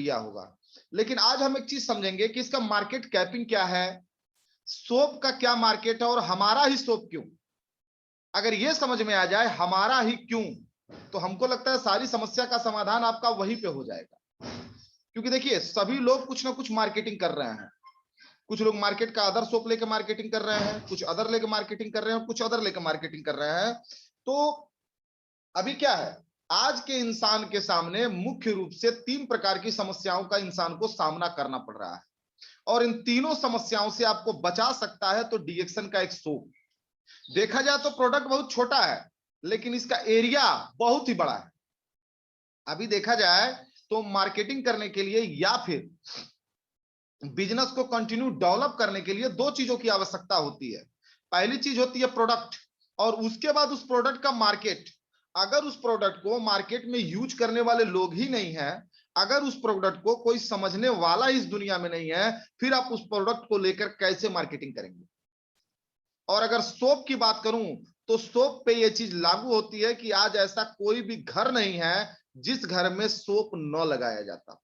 लिया होगा। लेकिन आज हम एक चीज समझेंगे कि इसका मार्केट कैपिंग क्या है, सोप का क्या मार्केट है और हमारा ही सोप क्यों। अगर यह समझ में आ जाए हमारा ही क्यों, तो हमको लगता है सारी समस्या का समाधान आपका वहीं पे हो जाएगा। क्योंकि देखिए सभी लोग कुछ ना कुछ मार्केटिंग कर रहे हैं। कुछ लोग मार्केट का अदर सोप लेके मार्केटिंग कर रहे हैं, कुछ अदर लेके मार्केटिंग कर रहे हैं, कुछ अदर लेके मार्केटिंग कर रहे हैं। तो अभी क्या है, आज के इंसान के सामने मुख्य रूप से 3 प्रकार की समस्याओं का इंसान को सामना करना पड़ रहा है। और इन तीनों समस्याओं से आपको बचा सकता है तो डीएक्शन का एक सोप। देखा जाए तो प्रोडक्ट बहुत छोटा है, लेकिन इसका एरिया बहुत ही बड़ा है। अभी देखा जाए तो मार्केटिंग करने के लिए या फिर बिजनेस को कंटिन्यू डेवलप करने के लिए 2 चीजों की आवश्यकता होती है। पहली चीज होती है प्रोडक्ट, और उसके बाद उस प्रोडक्ट का मार्केट। अगर उस प्रोडक्ट को मार्केट में यूज करने वाले लोग ही नहीं है, अगर उस प्रोडक्ट को कोई समझने वाला इस दुनिया में नहीं है, फिर आप उस प्रोडक्ट को लेकर कैसे मार्केटिंग करेंगे। और अगर सोप की बात करूं तो सोप पे यह चीज लागू होती है कि आज ऐसा कोई भी घर नहीं है जिस घर में सोप न लगाया जाता।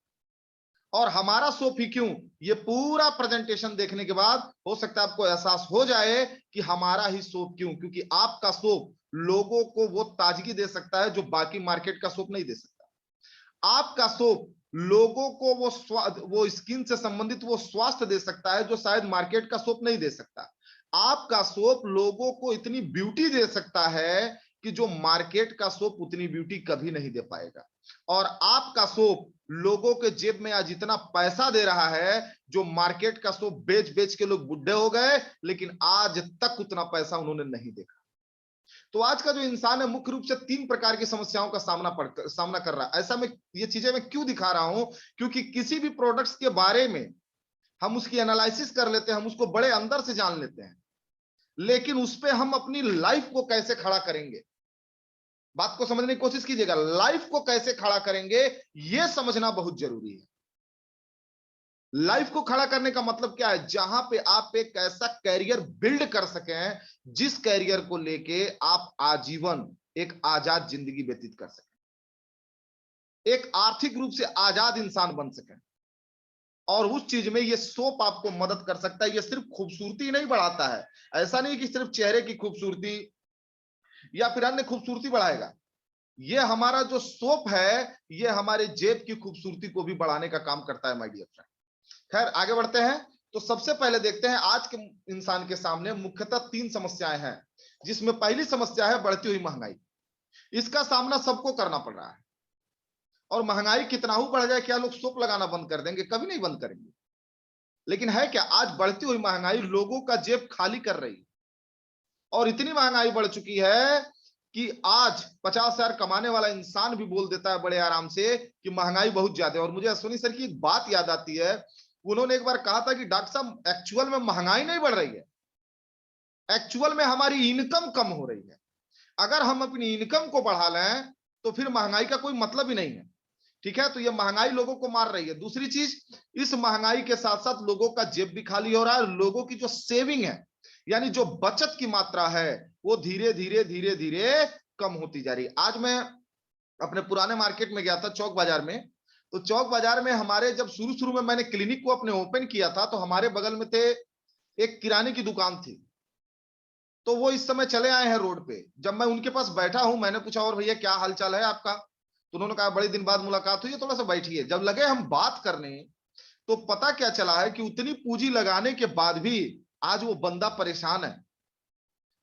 और हमारा सोप ही क्यों, ये पूरा प्रेजेंटेशन देखने के बाद हो सकता है आपको एहसास हो जाए कि हमारा ही सोप क्यों। क्योंकि आपका सोप लोगों को वो ताजगी दे सकता है जो बाकी मार्केट का सोप नहीं दे सकता। आपका सोप लोगों को वो स्किन से संबंधित वो स्वास्थ्य दे सकता है जो शायद मार्केट का सोप नहीं दे सकता। आपका सोप लोगों को इतनी ब्यूटी दे सकता है कि जो मार्केट का सोप उतनी ब्यूटी कभी नहीं दे पाएगा। और आपका सोप लोगों के जेब में आज इतना पैसा दे रहा है जो मार्केट का सोप बेच बेच के लोग बुढ़े हो गए, लेकिन आज तक उतना पैसा उन्होंने नहीं देखा। तो आज का जो इंसान है मुख्य रूप से 3 प्रकार की समस्याओं का सामना कर रहा है। ऐसा में ये चीजें मैं क्यों दिखा रहा हूं, क्योंकि किसी भी प्रोडक्ट्स के बारे में हम उसकी एनालिसिस कर लेते हैं, हम उसको बड़े अंदर से जान लेते हैं, लेकिन उस पे हम अपनी लाइफ को कैसे खड़ा करेंगे, बात को समझने की कोशिश कीजिएगा। लाइफ को कैसे खड़ा करेंगे यह समझना बहुत जरूरी है। लाइफ को खड़ा करने का मतलब क्या है, जहां पे आप एक ऐसा कैरियर बिल्ड कर सकें जिस कैरियर को लेके आप आजीवन एक आजाद जिंदगी व्यतीत कर सकें, एक आर्थिक रूप से आजाद इंसान बन सकें। और उस चीज में ये सोप आपको मदद कर सकता है। ये सिर्फ खूबसूरती नहीं बढ़ाता है, ऐसा नहीं कि सिर्फ चेहरे की खूबसूरती या फिर अन्य खूबसूरती बढ़ाएगा। ये हमारा जो सोप है ये हमारे जेब की खूबसूरती को भी बढ़ाने का काम करता है माय डियर फ्रेंड। खैर आगे बढ़ते हैं। तो सबसे पहले देखते हैं आज के इंसान के सामने मुख्यतः 3 समस्याएं हैं, जिसमें पहली समस्या है बढ़ती हुई महंगाई। इसका सामना सबको करना पड़ रहा है। और महंगाई कितना ही बढ़ जाए, क्या लोग सोप लगाना बंद कर देंगे? कभी नहीं बंद करेंगे। लेकिन है क्या, आज बढ़ती हुई महंगाई लोगों का जेब खाली कर रही है। और इतनी महंगाई बढ़ चुकी है कि आज 50,000 कमाने वाला इंसान भी बोल देता है बड़े आराम से कि महंगाई बहुत ज्यादा है। और मुझे अश्विनी सर की एक बात याद आती है, उन्होंने एक बार कहा था कि डॉक्टर साहब एक्चुअल में महंगाई नहीं बढ़ रही है, एक्चुअल में हमारी इनकम कम हो रही है। अगर हम अपनी इनकम को बढ़ा लें तो फिर महंगाई का कोई मतलब ही नहीं है। ठीक है, तो ये महंगाई लोगों को मार रही है। दूसरी चीज, इस महंगाई के साथ साथ लोगों का जेब भी खाली हो रहा है। लोगों की जो सेविंग है यानी जो बचत की मात्रा है वो धीरे धीरे धीरे धीरे कम होती जा रही है। आज मैं अपने पुराने मार्केट में गया था, चौक बाजार में। तो चौक बाजार में हमारे जब शुरू शुरू में मैंने क्लिनिक को अपने ओपन किया था तो हमारे बगल में थे एक किराने की दुकान थी। तो वो इस समय चले आए हैं रोड पे। जब मैं उनके पास बैठा हूं, मैंने पूछा और भैया क्या हालचाल है आपका, तो उन्होंने कहा बड़े दिन बाद मुलाकात हुई है, थोड़ा सा बैठिए। जब लगे हम बात करने तो पता क्या चला है कि उतनी पूंजी लगाने के बाद भी आज वो बंदा परेशान है।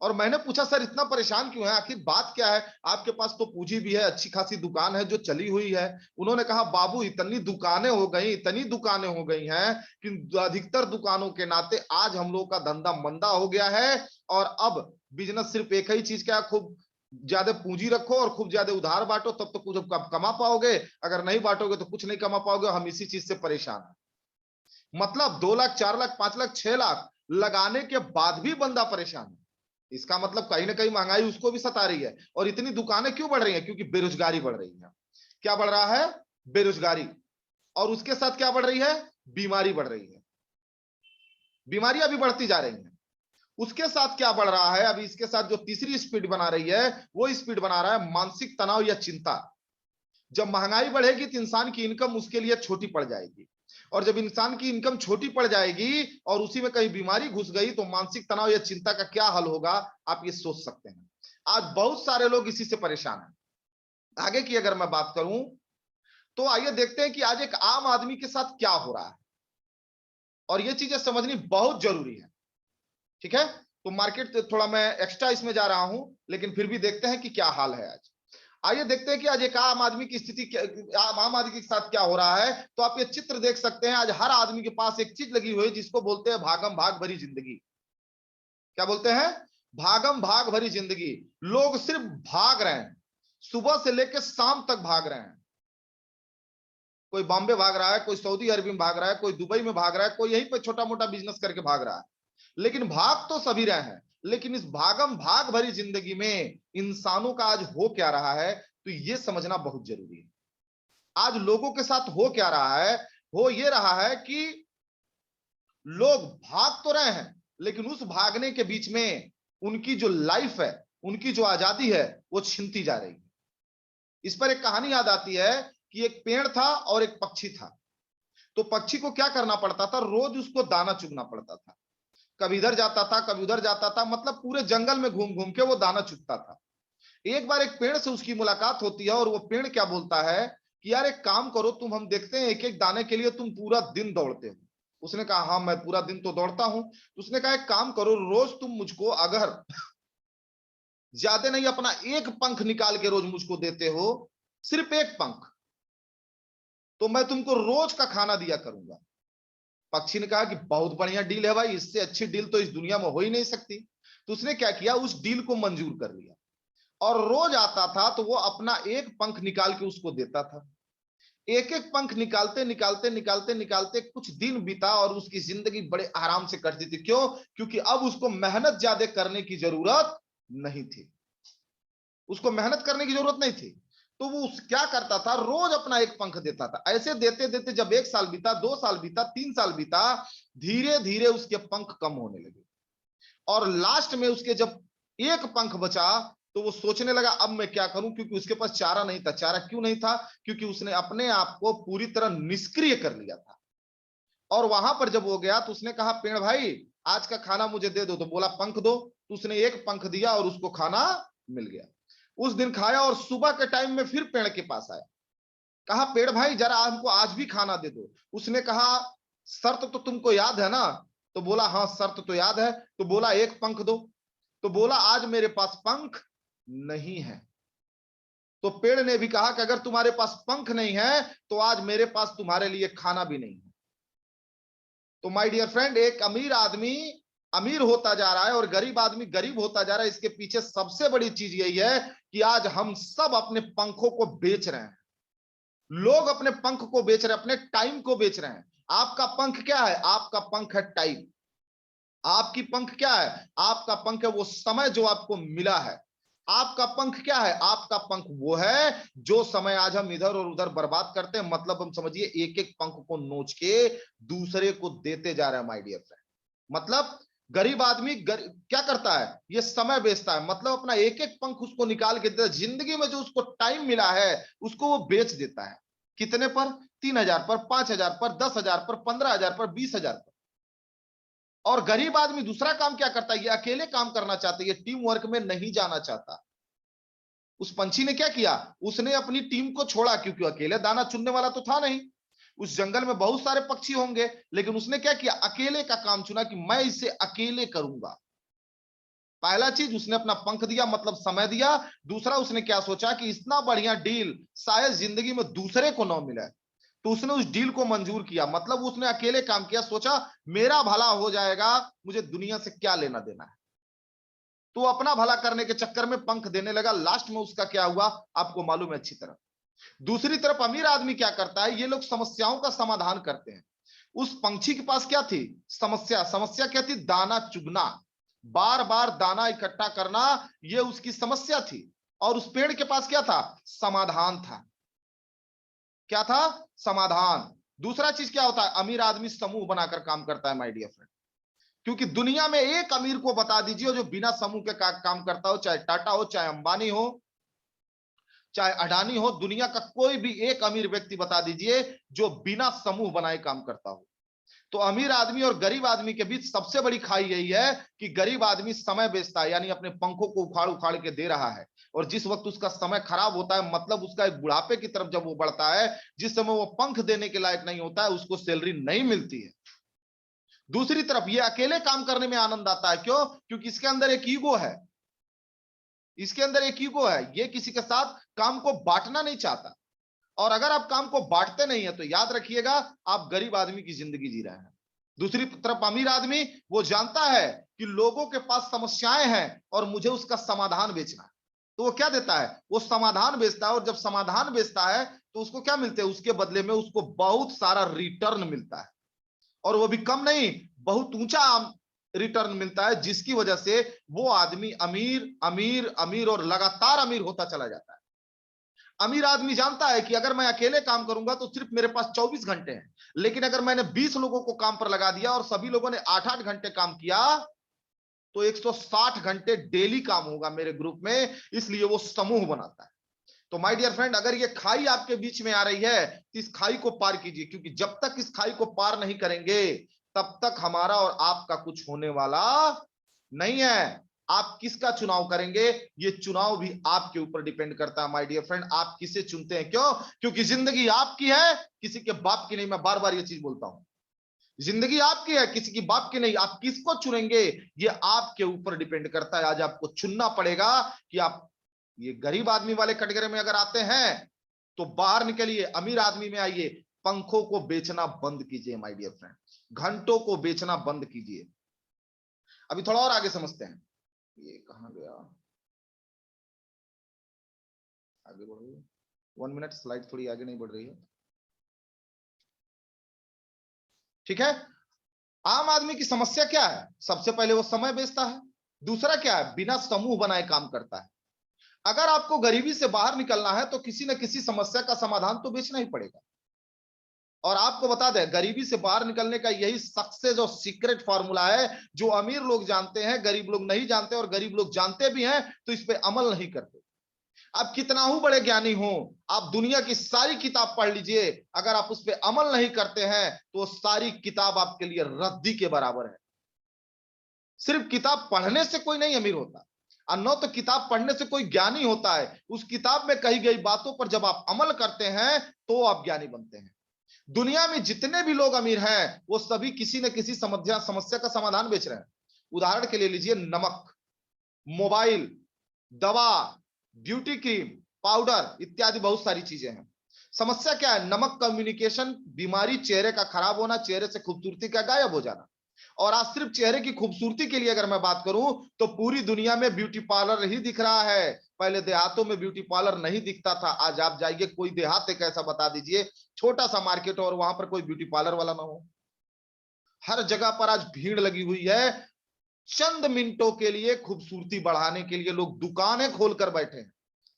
और मैंने पूछा सर इतना परेशान क्यों है, आखिर बात क्या है? आपके पास तो पूंजी भी है, अच्छी खासी दुकान है जो चली हुई है। उन्होंने कहा बाबू इतनी दुकानें हो गई, इतनी दुकानें हो गई हैं कि अधिकतर दुकानों के नाते आज हम लोगों का धंधा मंदा हो गया है। और अब बिजनेस सिर्फ एक ही चीज का, खूब ज्यादा पूंजी रखो और खूब ज्यादा उधार बांटो, तब तो कुछ कमा पाओगे, अगर नहीं बांटोगे तो कुछ नहीं कमा पाओगे। हम इसी चीज से परेशान हैं। मतलब 2 लाख 4 लाख 5 लाख 6 लाख लगाने के बाद भी बंदा परेशान है। इसका मतलब कहीं ना कहीं महंगाई उसको भी सता रही है। और इतनी दुकानें क्यों बढ़ रही हैं? क्योंकि बेरोजगारी बढ़ रही है। क्या बढ़ रहा है? बेरोजगारी। और उसके साथ क्या बढ़ रही है? बीमारी बढ़ रही है। बीमारियां भी बढ़ती जा रही हैं। उसके साथ क्या बढ़ रहा है? अभी इसके साथ जो तीसरी स्पीड बना रही है वो स्पीड बना रहा है मानसिक तनाव या चिंता। जब महंगाई बढ़ेगी तो इंसान की इनकम उसके लिए छोटी पड़ जाएगी, और जब इंसान की इनकम छोटी पड़ जाएगी और उसी में कहीं बीमारी घुस गई तो मानसिक तनाव या चिंता का क्या हल होगा, आप ये सोच सकते हैं। आज बहुत सारे लोग इसी से परेशान हैं। आगे की अगर मैं बात करूं तो आइए देखते हैं कि आज एक आम आदमी के साथ क्या हो रहा है, और ये चीजें समझनी बहुत जरूरी है। ठीक है, तो मार्केट थोड़ा मैं एक्स्ट्रा इसमें जा रहा हूं, लेकिन फिर भी देखते हैं कि क्या हाल है आज। आइए देखते हैं कि आज एक आम आदमी की स्थिति, आम आदमी के साथ क्या हो रहा है। तो आप ये चित्र देख सकते हैं, आज हर आदमी के पास एक चीज लगी हुई है जिसको बोलते हैं भागम भाग भरी जिंदगी। क्या बोलते हैं? भागम भाग भरी जिंदगी। लोग सिर्फ भाग रहे हैं, सुबह से लेकर शाम तक भाग रहे हैं। कोई बॉम्बे भाग रहा है, कोई सऊदी अरब में भाग रहा है, कोई दुबई में भाग रहा है, कोई यहीं पे छोटा मोटा बिजनेस करके भाग रहा है, लेकिन भाग तो सभी रहे हैं। लेकिन इस भागम भाग भरी जिंदगी में इंसानों का आज हो क्या रहा है, तो ये समझना बहुत जरूरी है। आज लोगों के साथ हो क्या रहा है? हो ये रहा है कि लोग भाग तो रहे हैं, लेकिन उस भागने के बीच में उनकी जो लाइफ है, उनकी जो आजादी है, वो छीनती जा रही है। इस पर एक कहानी याद आती है कि एक पेड़ था और एक पक्षी था। तो पक्षी को क्या करना पड़ता था? रोज उसको दाना चुगना पड़ता था। कभी इधर जाता था, कभी उधर जाता था, मतलब पूरे जंगल में घूम घूम के वो दाना चुगता था। एक बार एक पेड़ से उसकी मुलाकात होती है और वो पेड़ क्या बोलता है कि यार एक काम करो तुम, हम देखते हैं एक एक दाने के लिए तुम पूरा दिन दौड़ते हो। उसने कहा हाँ मैं पूरा दिन तो दौड़ता हूं। तो उसने कहा एक काम करो, रोज तुम मुझको अगर ज्यादा नहीं अपना एक पंख निकाल के रोज मुझको देते हो, सिर्फ एक पंख, तो मैं तुमको रोज का खाना दिया करूंगा। पक्षी ने कहा कि बहुत बढ़िया डील है भाई, इससे अच्छी डील तो इस दुनिया में हो ही नहीं सकती। तो उसने क्या किया, उस डील को मंजूर कर लिया और रोज आता था तो वो अपना एक पंख निकाल के उसको देता था। एक एक पंख निकालते निकालते निकालते निकालते कुछ दिन बीता और उसकी जिंदगी बड़े आराम से कटती थी। क्यों? क्योंकि अब उसको मेहनत ज्यादा करने की जरूरत नहीं थी। उसको मेहनत करने की जरूरत नहीं थी। तो वो क्या करता था, रोज अपना एक पंख देता था। ऐसे देते देते जब 1 साल बीता, 2 साल बीता, 3 साल बीता, धीरे धीरे उसके पंख कम होने लगे और लास्ट में उसके जब एक पंख बचा तो वो सोचने लगा अब मैं क्या करूं, क्योंकि उसके पास चारा नहीं था। चारा क्यों नहीं था? क्योंकि उसने अपने आप को पूरी तरह निष्क्रिय कर लिया था। और वहां पर जब वो गया तो उसने कहा पेड़ भाई आज का खाना मुझे दे दो। तो बोला पंख दो। तो उसने एक पंख दिया और उसको खाना मिल गया। उस दिन खाया और सुबह के टाइम में फिर पेड़ के पास आया, कहा पेड़ भाई जरा हमको आज भी खाना दे दो। उसने कहा शर्त तो तुमको याद है ना? तो बोला हाँ शर्त तो याद है। तो बोला एक पंख दो। तो बोला आज मेरे पास पंख नहीं है। तो पेड़ ने भी कहा कि अगर तुम्हारे पास पंख नहीं है तो आज मेरे पास तुम्हारे लिए खाना भी नहीं है। तो माय डियर फ्रेंड, एक अमीर आदमी अमीर होता जा रहा है और गरीब आदमी गरीब होता जा रहा है। इसके पीछे सबसे बड़ी चीज यही है कि आज हम सब अपने पंखों को बेच रहे हैं। लोग अपने पंख को बेच रहे हैं, अपने टाइम को बेच रहे हैं। आपका पंख क्या है? आपका पंख है टाइम। आपकी पंख क्या है? आपका पंख है वो समय जो आपको मिला है। आपका पंख क्या है? आपका पंख वो है जो समय आज हम इधर और उधर बर्बाद करते हैं। मतलब हम समझिए एक एक पंख को नोच के दूसरे को देते जा रहे हैं माय डियर फ्रेंड। मतलब गरीब आदमी क्या करता है? ये समय बेचता है, मतलब अपना एक एक पंख उसको निकाल के देता है। जिंदगी में जो उसको टाइम मिला है उसको वो बेच देता है। कितने पर? 3,000 पर, 5,000 पर, 10,000 पर, 15,000 पर, 20,000 पर। और गरीब आदमी दूसरा काम क्या करता है? ये अकेले काम करना चाहता है, ये टीम वर्क में नहीं जाना चाहता। उस पंछी ने क्या किया? उसने अपनी टीम को छोड़ा, क्योंकि अकेले दाना चुनने वाला तो था नहीं। उस जंगल में बहुत सारे पक्षी होंगे, लेकिन उसने क्या किया? अकेले का काम चुना कि मैं इसे अकेले करूंगा। पहला चीज उसने अपना पंख दिया, मतलब समय दिया। दूसरा उसने क्या सोचा कि इतना बढ़िया डील शायद जिंदगी में दूसरे को न मिले, तो उसने उस डील को मंजूर किया। मतलब उसने अकेले काम किया, सोचा मेरा भला हो जाएगा, मुझे दुनिया से क्या लेना देना है। तो अपना भला करने के चक्कर में पंख देने लगा। लास्ट में उसका क्या हुआ आपको मालूम है अच्छी तरह। दूसरी तरफ अमीर आदमी क्या करता है? ये लोग समस्याओं का समाधान करते हैं। उस पंछी के पास क्या थी? समस्या। समस्या क्या थी? दाना चुगना, बार बार दाना इकट्ठा करना, ये उसकी समस्या थी। और उस पेड़ के पास क्या था? समाधान था। क्या था? समाधान। दूसरा चीज क्या होता है? अमीर आदमी समूह बनाकर काम करता है माय डियर फ्रेंड। क्योंकि दुनिया में एक अमीर को बता दीजिए जो बिना समूह के काम करता हो, चाहे टाटा हो, चाहे अंबानी हो, चाहे अडानी हो, दुनिया का कोई भी एक अमीर व्यक्ति बता दीजिए जो बिना समूह बनाए काम करता हो। तो अमीर आदमी और गरीब आदमी के बीच सबसे बड़ी खाई यही है कि गरीब आदमी समय बेचता है, यानी अपने पंखों को उखाड़ उखाड़ के दे रहा है, और जिस वक्त उसका समय खराब होता है, मतलब उसका एक बुढ़ापे की तरफ जब वो बढ़ता है, जिस समय वो पंख देने के लायक नहीं होता है, उसको सैलरी नहीं मिलती है। दूसरी तरफ ये अकेले काम करने में आनंद आता है। क्यों? क्योंकि इसके अंदर एक ईगो है, इसके अंदर एक ईगो है, ये किसी के साथ काम को बांटना नहीं चाहता। और अगर आप काम को बांटते नहीं है तो याद रखिएगा आप गरीब आदमी की जिंदगी जी रहे हैं। दूसरी तरफ अमीर आदमी वो जानता है कि लोगों के पास समस्याएं हैं और मुझे उसका समाधान बेचना है, तो वो क्या देता है? वो समाधान बेचता है, और जब समाधान बेचता है तो उसको क्या मिलते हैं? उसके बदले में उसको बहुत सारा रिटर्न मिलता है, और वो भी कम नहीं, बहुत ऊंचा रिटर्न मिलता है, जिसकी वजह से वो आदमी अमीर अमीर अमीर और लगातार अमीर होता चला जाता है। अमीर आदमी जानता है कि अगर मैं अकेले काम करूंगा तो सिर्फ मेरे पास 24 घंटे हैं, लेकिन अगर मैंने 20 लोगों को काम पर लगा दिया और सभी लोगों ने 8-8 घंटे काम किया तो 160 घंटे डेली काम होगा मेरे ग्रुप में, इसलिए वो समूह बनाता है। तो माय डियर फ्रेंड, अगर ये खाई आपके बीच में आ रही है तो इस खाई को पार कीजिए, क्योंकि जब तक इस खाई को पार नहीं करेंगे तब तक हमारा और आपका कुछ होने वाला नहीं है। आप किसका चुनाव करेंगे, ये चुनाव भी आपके ऊपर डिपेंड करता है माय डियर फ्रेंड। आप किसे चुनते हैं? क्यों? क्योंकि जिंदगी आपकी है, किसी के बाप की नहीं। मैं बार बार ये चीज बोलता हूं, जिंदगी आपकी है, किसी की बाप की नहीं। आप किसको चुनेंगे ये आपके ऊपर डिपेंड करता है। आज आपको चुनना पड़ेगा कि आप ये गरीब आदमी वाले कैटेगरी में अगर आते हैं तो बाहर निकलिए, अमीर आदमी में आइए। पंखों को बेचना बंद कीजिए माय डियर फ्रेंड, घंटों को बेचना बंद कीजिए। अभी थोड़ा और आगे समझते हैं। ये कहां गया? आगे बढ़ रही है 1 मिनट, स्लाइड थोड़ी आगे नहीं बढ़ रही है। ठीक है। आम आदमी की समस्या क्या है? सबसे पहले वो समय बेचता है। दूसरा क्या है? बिना समूह बनाए काम करता है। अगर आपको गरीबी से बाहर निकलना है तो किसी न किसी समस्या का समाधान तो बेचना ही पड़ेगा। और आपको बता दें, गरीबी से बाहर निकलने का यही सक्सेस और सीक्रेट फॉर्मूला है, जो अमीर लोग जानते हैं, गरीब लोग नहीं जानते, और गरीब लोग जानते भी हैं तो इस पे अमल नहीं करते। आप कितना ही बड़े ज्ञानी हो, आप दुनिया की सारी किताब पढ़ लीजिए, अगर आप उस पर अमल नहीं करते हैं तो सारी किताब आपके लिए रद्दी के बराबर है। सिर्फ किताब पढ़ने से कोई नहीं अमीर होता, और न तो किताब पढ़ने से कोई ज्ञानी होता है। उस किताब में कही गई बातों पर जब आप अमल करते हैं तो आप ज्ञानी बनते हैं। दुनिया में जितने भी लोग अमीर हैं वो सभी किसी न किसी समस्या का समाधान बेच रहे हैं। उदाहरण के लिए लीजिए, नमक, मोबाइल, दवा, ब्यूटी क्रीम, पाउडर इत्यादि बहुत सारी चीजें हैं। समस्या क्या है? नमक कम्युनिकेशन बीमारी, चेहरे का खराब होना, चेहरे से खूबसूरती का गायब हो जाना। और आज सिर्फ चेहरे की खूबसूरती के लिए अगर मैं बात करूं तो पूरी दुनिया में ब्यूटी पार्लर ही दिख रहा है। पहले देहातों में ब्यूटी पार्लर नहीं दिखता था। आज आप जाइए कोई देहात एक ऐसा बता दीजिए, छोटा सा मार्केट और वहां पर कोई ब्यूटी पार्लर वाला ना हो। हर जगह पर आज भीड़ लगी हुई है। चंद मिनटों के लिए खूबसूरती बढ़ाने के लिए लोग दुकानें खोलकर बैठे हैं।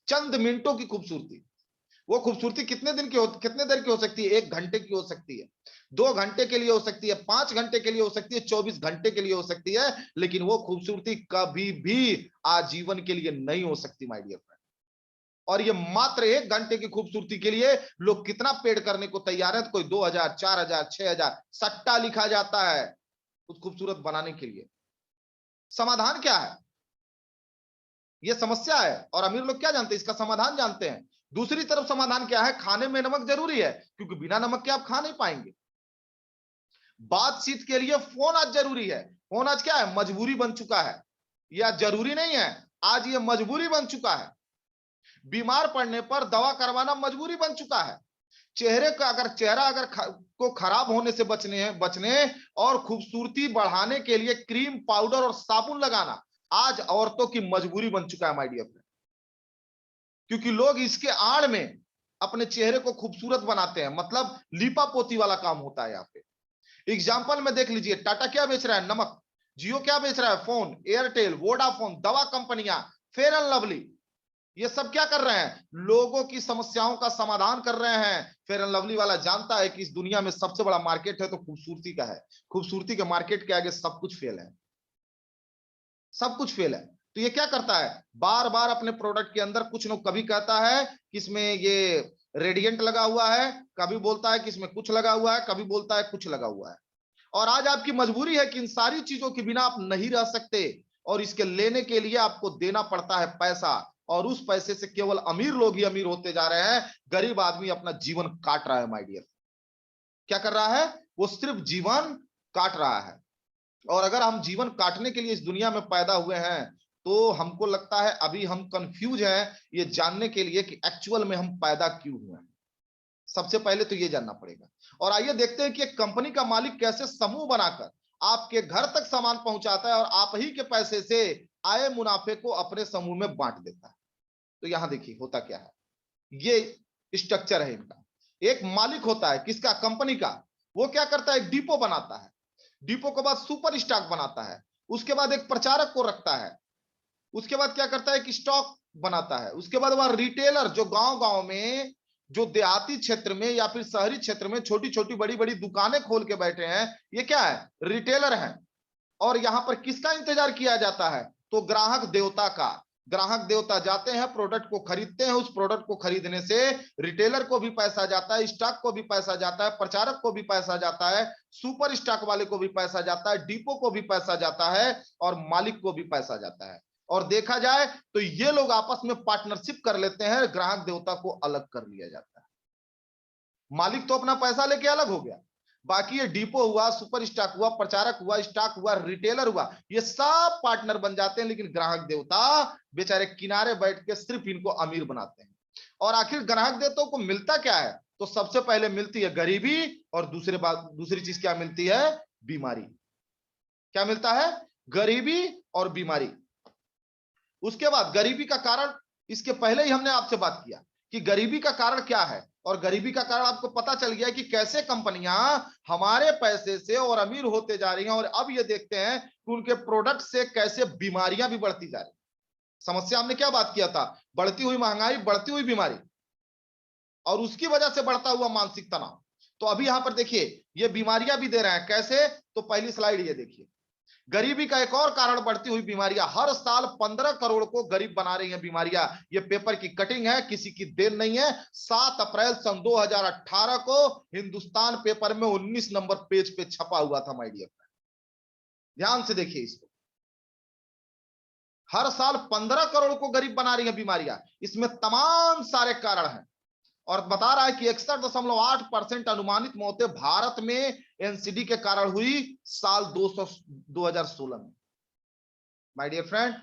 चंद मिनटों की खूबसूरती, वो खूबसूरती कितने देर की हो सकती है? 1 घंटे की हो सकती है, 2 घंटे के लिए हो सकती है, 5 घंटे के लिए हो सकती है, 24 घंटे के लिए हो सकती है, लेकिन वो खूबसूरती कभी भी आजीवन के लिए नहीं हो सकती माय डियर फ्रेंड। और ये मात्र 1 घंटे की खूबसूरती के लिए लोग कितना पेड़ करने को तैयार है? तो कोई 2000, 4000, 6000 सट्टा लिखा जाता है उस खूबसूरत बनाने के लिए। समाधान क्या है? ये समस्या है, और अमीर लोग क्या जानते हैं? इसका समाधान जानते हैं। दूसरी तरफ समाधान क्या है? खाने में नमक जरूरी है, क्योंकि बिना नमक के आप खा नहीं पाएंगे। बातचीत के लिए फोन आज जरूरी है। फोन आज क्या है? मजबूरी बन चुका है। यह जरूरी नहीं है, आज ये मजबूरी बन चुका है। बीमार पड़ने पर दवा करवाना मजबूरी बन चुका है। चेहरा अगर को खराब होने से बचने और खूबसूरती बढ़ाने के लिए क्रीम, पाउडर और साबुन लगाना आज औरतों की मजबूरी बन चुका है माय डियर फ्रेंड। क्योंकि लोग इसके आड़ में अपने चेहरे को खूबसूरत बनाते हैं, मतलब लीपा पोती वाला काम होता है यहाँ पे। एग्जाम्पल में देख लीजिए, टाटा क्या बेच रहा है? नमक। जियो क्या बेच रहा है? फोन। एयरटेल, वोडाफोन, दवा कंपनियां, फेयर एंड लवली, ये सब क्या कर रहे हैं? लोगों की समस्याओं का समाधान कर रहे हैं। फेयर एंड लवली वाला जानता है कि इस दुनिया में सबसे बड़ा मार्केट है तो खूबसूरती का है। खूबसूरती के मार्केट के आगे सब कुछ फेल है, सब कुछ फेल है। तो ये क्या करता है, बार बार अपने प्रोडक्ट के अंदर कुछ न कभी कहता है कि इसमें ये रेडिएंट लगा हुआ है, कभी बोलता है कि इसमें कुछ लगा हुआ है, कभी बोलता है कुछ लगा हुआ है। और आज आपकी मजबूरी है कि इन सारी चीजों के बिना आप नहीं रह सकते, और इसके लेने के लिए आपको देना पड़ता है पैसा, और उस पैसे से केवल अमीर लोग ही अमीर होते जा रहे हैं, गरीब आदमी अपना जीवन काट रहा है। माय डियर, क्या कर रहा है, वो सिर्फ जीवन काट रहा है। और अगर हम जीवन काटने के लिए इस दुनिया में पैदा हुए हैं, तो हमको लगता है अभी हम कंफ्यूज हैं ये जानने के लिए कि एक्चुअल में हम पैदा क्यों हुए हैं। सबसे पहले तो ये जानना पड़ेगा। और आइए देखते हैं कि एक कंपनी का मालिक कैसे समूह बनाकर आपके घर तक सामान पहुंचाता है और आप ही के पैसे से आए मुनाफे को अपने समूह में बांट देता है। तो यहां देखिए होता क्या है, ये स्ट्रक्चर है इनका। एक मालिक होता है किसका, कंपनी का। वो क्या करता है, एक डिपो बनाता है, डिपो के बाद सुपर स्टॉक बनाता है, उसके बाद एक प्रचारक को रखता है, उसके बाद क्या करता है, एक स्टॉक बनाता है, उसके बाद वह रिटेलर जो गांव गांव में, जो देहाती क्षेत्र में या फिर शहरी क्षेत्र में छोटी छोटी बड़ी बड़ी दुकानें खोल के बैठे हैं, ये क्या है, रिटेलर हैं। और यहां पर किसका इंतजार किया जाता है, तो ग्राहक देवता का। ग्राहक देवता जाते हैं, प्रोडक्ट को खरीदते हैं, उस प्रोडक्ट को खरीदने से रिटेलर को भी पैसा जाता है, स्टॉक को भी पैसा जाता है, प्रचारक को भी पैसा जाता है, सुपर स्टॉक वाले को भी पैसा जाता है, डिपो को भी पैसा जाता है, और मालिक को भी पैसा जाता है। और देखा जाए तो ये लोग आपस में पार्टनरशिप कर लेते हैं, ग्राहक देवता को अलग कर लिया जाता है। मालिक तो अपना पैसा लेके अलग हो गया, बाकी ये डिपो हुआ, सुपर स्टॉक हुआ, प्रचारक हुआ, स्टॉक हुआ, रिटेलर हुआ, ये सब पार्टनर बन जाते हैं, लेकिन ग्राहक देवता बेचारे किनारे बैठ के सिर्फ इनको अमीर बनाते हैं। और आखिर ग्राहक देवताओं को मिलता क्या है, तो सबसे पहले मिलती है गरीबी, और दूसरी चीज क्या मिलती है, बीमारी। क्या मिलता है, गरीबी और बीमारी। उसके बाद गरीबी का कारण, इसके पहले ही हमने आपसे बात किया कि गरीबी का कारण क्या है, और गरीबी का कारण आपको पता चल गया कि कैसे कंपनियां हमारे पैसे से और अमीर होते जा रही हैं। और अब ये देखते हैं कि उनके प्रोडक्ट से कैसे बीमारियां भी बढ़ती जा रही। समस्या हमने क्या बात किया था, बढ़ती हुई महंगाई, बढ़ती हुई बीमारी, और उसकी वजह से बढ़ता हुआ मानसिक तनाव। तो अभी यहां पर देखिए ये बीमारियां भी दे रहे हैं, कैसे, तो पहली स्लाइड ये देखिए। गरीबी का एक और कारण बढ़ती हुई बीमारियां। हर साल 15 करोड़ को गरीब बना रही हैं बीमारियां। ये पेपर की कटिंग है, किसी की देन नहीं है। 7 अप्रैल सन 2018 को हिंदुस्तान पेपर में 19 नंबर पेज पे छपा हुआ था। माय डियर, ध्यान से देखिए इसको। हर साल 15 करोड़ को गरीब बना रही है बीमारियां, इसमें तमाम सारे कारण हैं। और बता रहा है कि 61.8% अनुमानित मौतें भारत में एनसीडी के कारण हुई साल 2016 में। माय डियर फ्रेंड,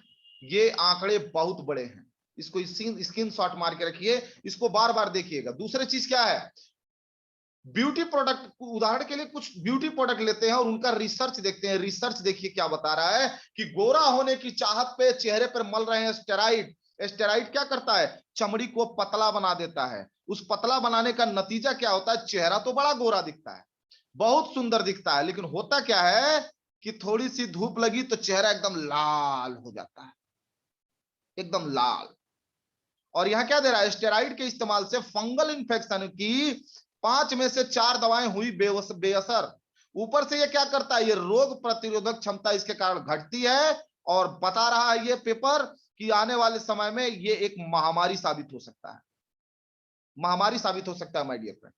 ये आंकड़े बहुत बड़े हैं, इसको स्क्रीनशॉट मार के रखिए, इसको बार बार देखिएगा। दूसरी चीज क्या है, ब्यूटी प्रोडक्ट, उदाहरण के लिए कुछ ब्यूटी प्रोडक्ट लेते हैं और उनका रिसर्च देखते हैं। रिसर्च देखिए क्या बता रहा है कि गोरा होने की चाहत पे चेहरे पर मल रहे हैं स्टेरॉइड। स्टेरॉइड क्या करता है, चमड़ी को पतला बना देता है। उस पतला बनाने का नतीजा क्या होता है, चेहरा तो बड़ा गोरा दिखता है, बहुत सुंदर दिखता है, लेकिन होता क्या है कि थोड़ी सी धूप लगी तो चेहरा एकदम लाल हो जाता है, एकदम लाल। और यहां क्या दे रहा है, स्टेरॉइड के इस्तेमाल से फंगल इंफेक्शन की 5 में से 4 दवाएं हुई बेअसर। ऊपर से ये क्या करता है, ये रोग प्रतिरोधक क्षमता इसके कारण घटती है। और बता रहा है ये पेपर कि आने वाले समय में ये एक महामारी साबित हो सकता है, महामारी साबित हो सकता है माय डियर फ्रेंड।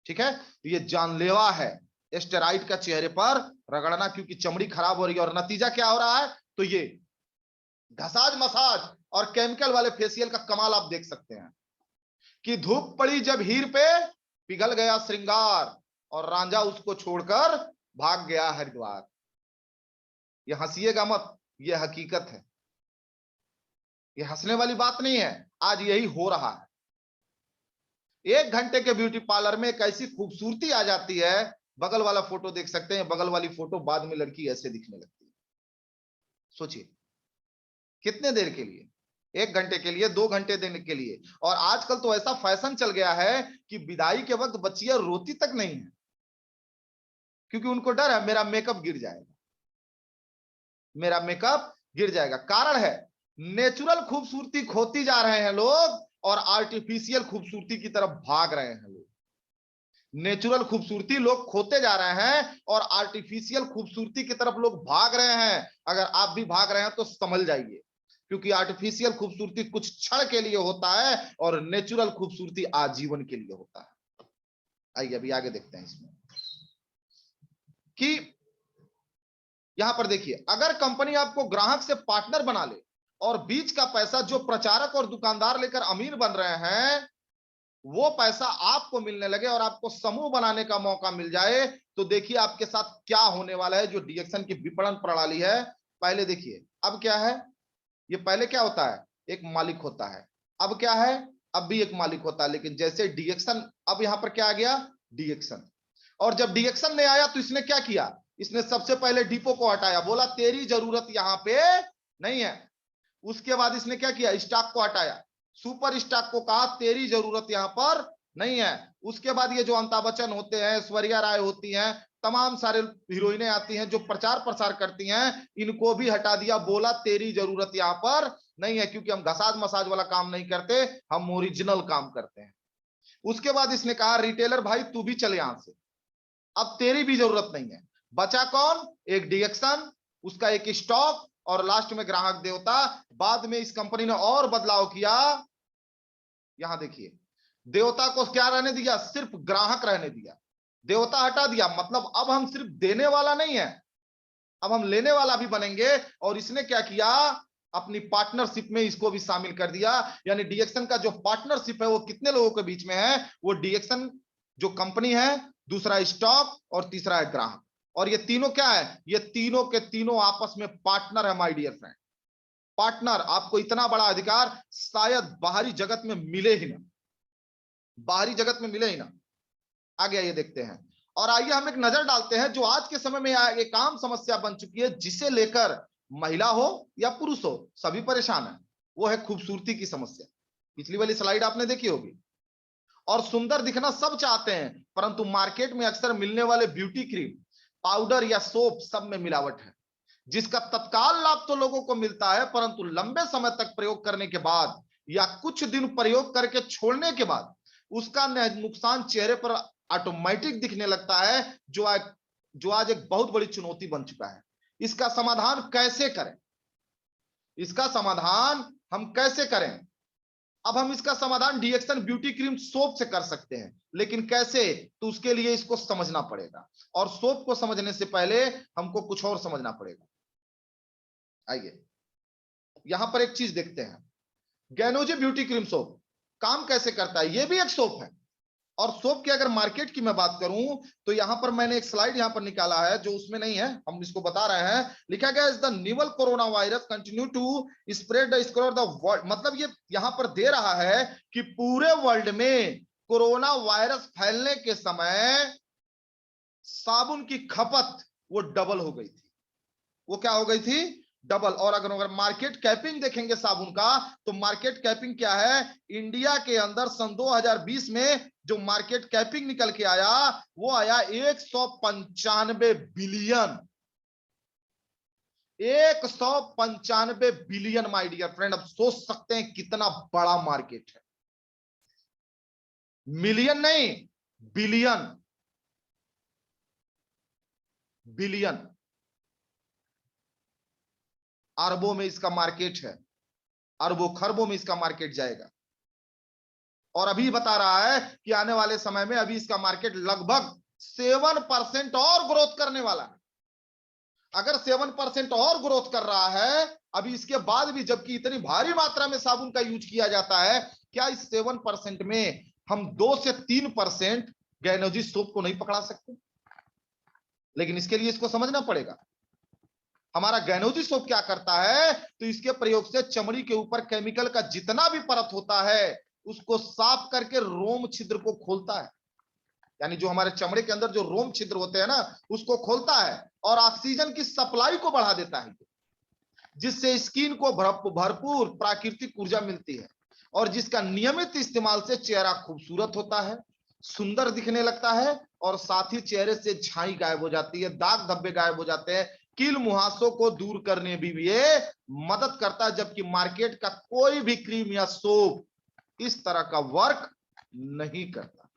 ठीक है, तो ये जानलेवा है स्टेरॉइड का चेहरे पर रगड़ना, क्योंकि चमड़ी खराब हो रही है। और नतीजा क्या हो रहा है, तो ये घसाज मसाज और केमिकल वाले फेशियल का कमाल आप देख सकते हैं कि धूप पड़ी जब हीर पे, पिघल गया श्रृंगार, और रांझा उसको छोड़कर भाग गया हरिद्वार। ये हंसिएगा मत, ये हकीकत है, ये हंसने वाली बात नहीं है, आज यही हो रहा है। 1 घंटे के ब्यूटी पार्लर में एक ऐसी खूबसूरती आ जाती है, बगल वाला फोटो देख सकते हैं, बगल वाली फोटो बाद में लड़की ऐसे दिखने लगती है। सोचिए कितने देर के लिए, 1 घंटे के लिए, 2 घंटे देने के लिए। और आजकल तो ऐसा फैशन चल गया है कि विदाई के वक्त बच्चियां रोती तक नहीं है, क्योंकि उनको डर है मेरा मेकअप गिर जाएगा, मेरा मेकअप गिर जाएगा। कारण है नेचुरल खूबसूरती खोती जा रहे हैं लोग, और आर्टिफिशियल खूबसूरती की तरफ भाग रहे हैं लोग। नेचुरल खूबसूरती लोग खोते जा रहे हैं और आर्टिफिशियल खूबसूरती की तरफ लोग भाग रहे हैं। अगर आप भी भाग रहे हैं तो समझ जाइए, क्योंकि आर्टिफिशियल खूबसूरती कुछ क्षण के लिए होता है और नेचुरल खूबसूरती आजीवन के लिए होता है। आइए अभी आगे देखते हैं इसमें कि यहां पर देखिए, अगर कंपनी आपको ग्राहक से पार्टनर बना ले और बीच का पैसा जो प्रचारक और दुकानदार लेकर अमीर बन रहे हैं, वो पैसा आपको मिलने लगे और आपको समूह बनाने का मौका मिल जाए, तो देखिए आपके साथ क्या होने वाला है। जो डीएक्सन की विपणन प्रणाली है, पहले देखिए अब क्या है, ये पहले क्या होता है, एक मालिक होता है, अब क्या है, अब भी एक मालिक होता है, लेकिन जैसे डीएक्सन, अब यहां पर क्या आ गया, डीएक्सन। और जब डीएक्सन ने आया तो इसने क्या किया, इसने सबसे पहले डिपो को हटाया, बोला तेरी जरूरत यहां पे नहीं है। उसके बाद इसने क्या किया, स्टॉक को हटाया, सुपर स्टॉक को कहा तेरी जरूरत यहां पर नहीं है। उसके बाद ये जो अमिताभ बच्चन होते हैं, ऐश्वर्या राय होती हैं, तमाम सारे हीरोइनें आती हैं जो प्रचार प्रसार करती हैं, इनको भी हटा दिया, बोला तेरी जरूरत यहां पर नहीं है, क्योंकि हम घसाज मसाज वाला काम नहीं करते, हम ओरिजिनल काम करते हैं। उसके बाद इसने कहा रिटेलर भाई तू भी चले यहां से, अब तेरी भी जरूरत नहीं है। बचा कौन, एक डीएक्सन, उसका एक स्टॉक और लास्ट में ग्राहक देवता। बाद में इस कंपनी ने और बदलाव किया, यहां देखिए, देवता को क्या रहने दिया, सिर्फ ग्राहक रहने दिया, देवता हटा दिया, मतलब अब हम सिर्फ देने वाला नहीं है, अब हम लेने वाला भी बनेंगे। और इसने क्या किया, अपनी पार्टनरशिप में इसको भी शामिल कर दिया। यानी डीएक्सन का जो पार्टनरशिप है वो कितने लोगों के बीच में है, वो डीएक्सन जो कंपनी है, दूसरा स्टॉक और तीसरा है ग्राहक। और ये तीनों क्या है, ये तीनों के तीनों आपस में पार्टनर है माय डियर फ्रेंड। पार्टनर, आपको इतना बड़ा अधिकार शायद बाहरी जगत में मिले ही ना, बाहरी जगत में मिले ही ना। आगे आइए देखते हैं, और आइए हम एक नजर डालते हैं जो आज के समय में एक आम समस्या बन चुकी है, जिसे लेकर महिला हो या पुरुष हो सभी परेशान है, वो है खूबसूरती की समस्या। पिछली वाली स्लाइड आपने देखी होगी। और सुंदर दिखना सब चाहते हैं, परंतु मार्केट में अक्सर मिलने वाले ब्यूटी क्रीम, पाउडर या सोप सब में मिलावट है, जिसका तत्काल लाभ तो लोगों को मिलता है, परंतु लंबे समय तक प्रयोग करने के बाद या कुछ दिन प्रयोग करके छोड़ने के बाद उसका नुकसान चेहरे पर ऑटोमेटिक दिखने लगता है, जो आज एक बहुत बड़ी चुनौती बन चुका है। इसका समाधान कैसे करें, इसका समाधान हम कैसे करें। अब हम इसका समाधान डीएक्सन ब्यूटी क्रीम सोप से कर सकते हैं, लेकिन कैसे, तो उसके लिए इसको समझना पड़ेगा, और सोप को समझने से पहले हमको कुछ और समझना पड़ेगा। आइए यहां पर एक चीज देखते हैं, गैनोजे ब्यूटी क्रीम सोप काम कैसे करता है। ये भी एक सोप है, और सोप की अगर मार्केट की मैं बात करूं तो यहां पर मैंने एक स्लाइड यहां पर निकाला है जो उसमें नहीं है, हम इसको बता रहे हैं। लिखा गया is the novel corona virus continue to spread the score the world, मतलब ये यहां पर दे रहा है कि पूरे वर्ल्ड में कोरोना वायरस फैलने के समय साबुन की खपत वो डबल हो गई थी। वो क्या हो गई थी, डबल। और अगर मार्केट कैपिंग देखेंगे साबुन का, तो मार्केट कैपिंग क्या है, इंडिया के अंदर सन 2020 में जो मार्केट कैपिंग निकल के आया, वो आया 195 billion, 195 billion my dear friend. अब सोच सकते हैं कितना बड़ा मार्केट है, मिलियन नहीं, बिलियन, बिलियन, अरबों में इसका मार्केट है, अरबों खरबों में इसका मार्केट जाएगा। और अभी बता रहा है कि आने वाले समय में अभी इसका मार्केट लगभग 7% और ग्रोथ करने वाला है। अगर 7% और ग्रोथ कर रहा है अभी इसके बाद भी, जबकि इतनी भारी मात्रा में साबुन का यूज किया जाता है, क्या इस 7% में हम 2 से 3% गैनोजी सोप को नहीं पकड़ा सकते। लेकिन इसके लिए इसको समझना पड़ेगा हमारा गैनोजी सोप क्या करता है। तो इसके प्रयोग से चमड़ी के ऊपर केमिकल का जितना भी परत होता है उसको साफ करके रोम छिद्र को खोलता है, यानी जो हमारे चमड़े के अंदर जो रोम छिद्र होते हैं ना, उसको खोलता है और ऑक्सीजन की सप्लाई को बढ़ा देता है, जिससे स्किन को भरपूर प्राकृतिक ऊर्जा मिलती है, और जिसका नियमित इस्तेमाल से चेहरा खूबसूरत होता है, सुंदर दिखने लगता है, और साथ ही चेहरे से झाई गायब हो जाती है, दाग धब्बे गायब हो जाते हैं, कील मुहासों को दूर करने भी ये मदद करता है। जबकि मार्केट का कोई भी क्रीम या सोप इस तरह का वर्क नहीं करता।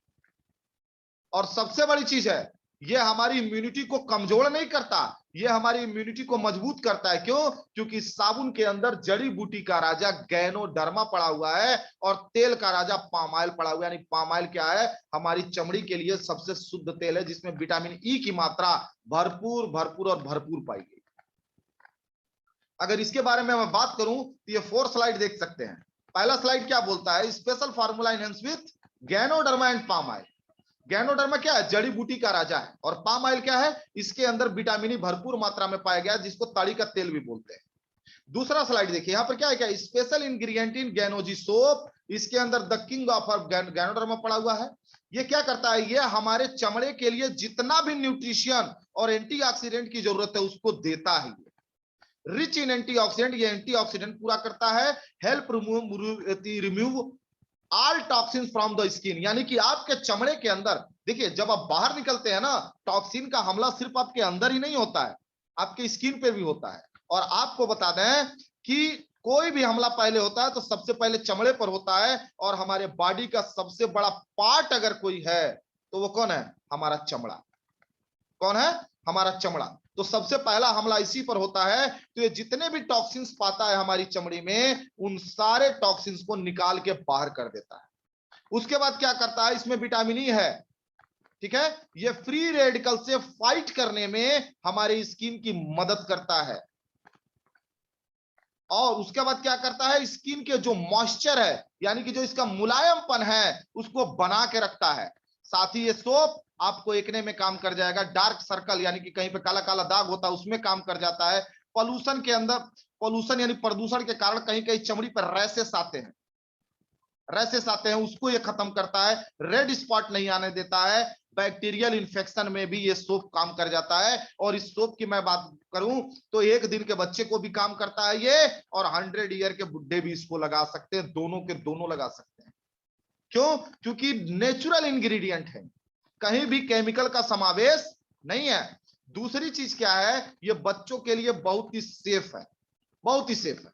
और सबसे बड़ी चीज है, ये हमारी इम्यूनिटी को कमजोर नहीं करता, ये हमारी इम्यूनिटी को मजबूत करता है। क्यों? क्योंकि इस साबुन के अंदर जड़ी बूटी का राजा गैनोडर्मा पड़ा हुआ है और तेल का राजा पाम ऑयल पड़ा हुआ है। यानी पाम ऑयल क्या है? हमारी चमड़ी के लिए सबसे शुद्ध तेल है, जिसमें विटामिन ई की मात्रा भरपूर भरपूर और भरपूर पाई गई। अगर इसके बारे में मैं बात करूं तो ये 4 स्लाइड देख सकते हैं। पहला स्लाइड क्या बोलता है? Special formula enhance with ganoderma and palm oil. Ganoderma क्या है? जड़ी बूटी का राजा है। और पाम ऑयल क्या है? इसके अंदर विटामिन ई भरपूर मात्रा में पाया गया है, जिसको ताड़ी का तेल भी बोलते हैं। दूसरा स्लाइड देखिए, यहां पर क्या है? क्या स्पेशल इंग्रेडिएंट इन गैनोजी सोप। इसके अंदर द किंग ऑफ गैनोडर्मा पड़ा हुआ है। ये क्या करता है? ये हमारे चमड़े के लिए जितना भी न्यूट्रिशन और एंटीऑक्सीडेंट की जरूरत है उसको देता है। रिच इन एंटीऑक्सीडेंट, ये एंटीऑक्सीडेंट पूरा करता है। Help remove all toxin from the skin. यानी कि आपके चमड़े के अंदर, देखिए जब आप बाहर निकलते हैं ना, टॉक्सिन का हमला सिर्फ आपके अंदर ही नहीं होता है, आपके स्किन पे भी होता है। और आपको बता दें कि कोई भी हमला पहले होता है तो सबसे पहले चमड़े पर होता है। और हमारे बॉडी का सबसे बड़ा पार्ट अगर कोई है तो वो कौन है? हमारा चमड़ा। कौन है? हमारा चमड़ा। तो सबसे पहला हमला इसी पर होता है। तो ये जितने भी टॉक्सिन्स पाता है हमारी चमड़ी में, उन सारे टॉक्सिन्स को निकाल के बाहर कर देता है। उसके बाद क्या करता है? इसमें विटामिन ई है, ठीक है? ये फ्री रेडिकल से फाइट करने में हमारी स्किन की मदद करता है। और उसके बाद क्या करता है? स्किन के जो मॉइस्चर है, यानी कि जो इसका मुलायमपन है, उसको बना के रखता है। साथ ही ये सोप आपको एकने में काम कर जाएगा। डार्क सर्कल, यानी कि कहीं पे काला काला दाग होता है, उसमें काम कर जाता है। पॉल्यूशन के अंदर, पॉल्यूशन यानी प्रदूषण के कारण कहीं कहीं चमड़ी पर रैशेस आते हैं, रैशेस आते हैं, उसको ये खत्म करता है। रेड स्पॉट नहीं आने देता है। बैक्टीरियल इन्फेक्शन में भी ये सोप काम कर जाता है। और इस सोप की मैं बात करूं तो 1 दिन के बच्चे को भी काम करता है ये, और 100 ईयर के बुढ़े भी इसको लगा सकते हैं, दोनों के दोनों लगा सकते हैं। क्यों? क्योंकि नेचुरल इंग्रेडिएंट है, कहीं भी केमिकल का समावेश नहीं है। दूसरी चीज क्या है? ये बच्चों के लिए बहुत ही सेफ है, बहुत ही सेफ है।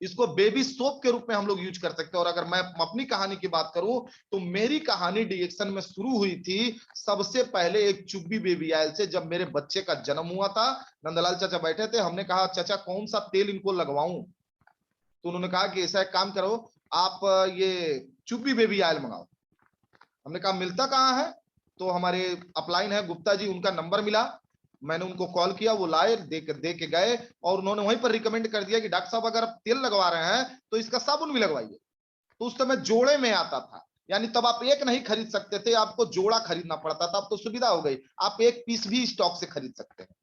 इसको बेबी सोप के रूप में हम लोग यूज कर सकते हैं। और अगर मैं अपनी कहानी की बात करूं तो मेरी कहानी डीएक्शन में शुरू हुई थी सबसे पहले एक चुब्बी बेबी ऑयल से। जब मेरे बच्चे का जन्म हुआ था, नंदलाल चाचा बैठे थे, हमने कहा चाचा कौन सा तेल इनको लगवाऊं? तो उन्होंने कहा कि ऐसा एक काम करो, आप ये चुब्बी बेबी ऑयल मंगाओ। हमने कहा मिलता कहाँ है? तो हमारे अपलाइन है गुप्ता जी, उनका नंबर मिला, मैंने उनको कॉल किया, वो लाए, दे के गए। और उन्होंने वहीं पर रिकमेंड कर दिया कि डॉक्टर साहब अगर आप तेल लगवा रहे हैं तो इसका साबुन भी लगवाइए। तो उस समय जोड़े में आता था, यानी तब आप एक नहीं खरीद सकते थे, आपको जोड़ा खरीदना पड़ता था। अब तो सुविधा हो गई, आप एक पीस भी स्टॉक से खरीद सकते हैं।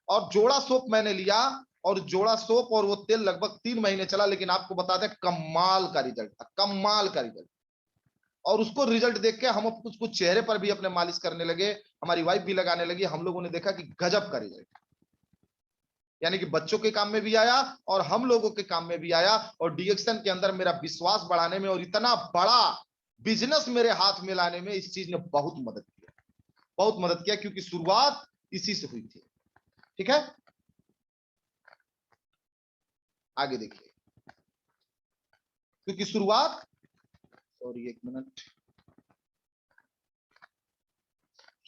और जोड़ा सोप मैंने लिया, और जोड़ा सोप और वो तेल लगभग 3 महीने चला। लेकिन आपको बता दें कमाल का रिजल्ट था, कमाल का रिजल्ट। और उसको रिजल्ट देख के हम कुछ कुछ चेहरे पर भी अपने मालिश करने लगे, हमारी वाइफ भी लगाने लगी। हम लोगों ने देखा कि गजब का रिजल्ट, यानी कि बच्चों के काम में भी आया और हम लोगों के काम में भी आया। और डीएक्शन के अंदर मेरा विश्वास बढ़ाने में और इतना बड़ा बिजनेस मेरे हाथ में लाने में इस चीज ने बहुत मदद किया, बहुत मदद किया, क्योंकि शुरुआत इसी से हुई थी। ठीक है, आगे देखिए। क्योंकि शुरुआत, सॉरी 1 मिनट,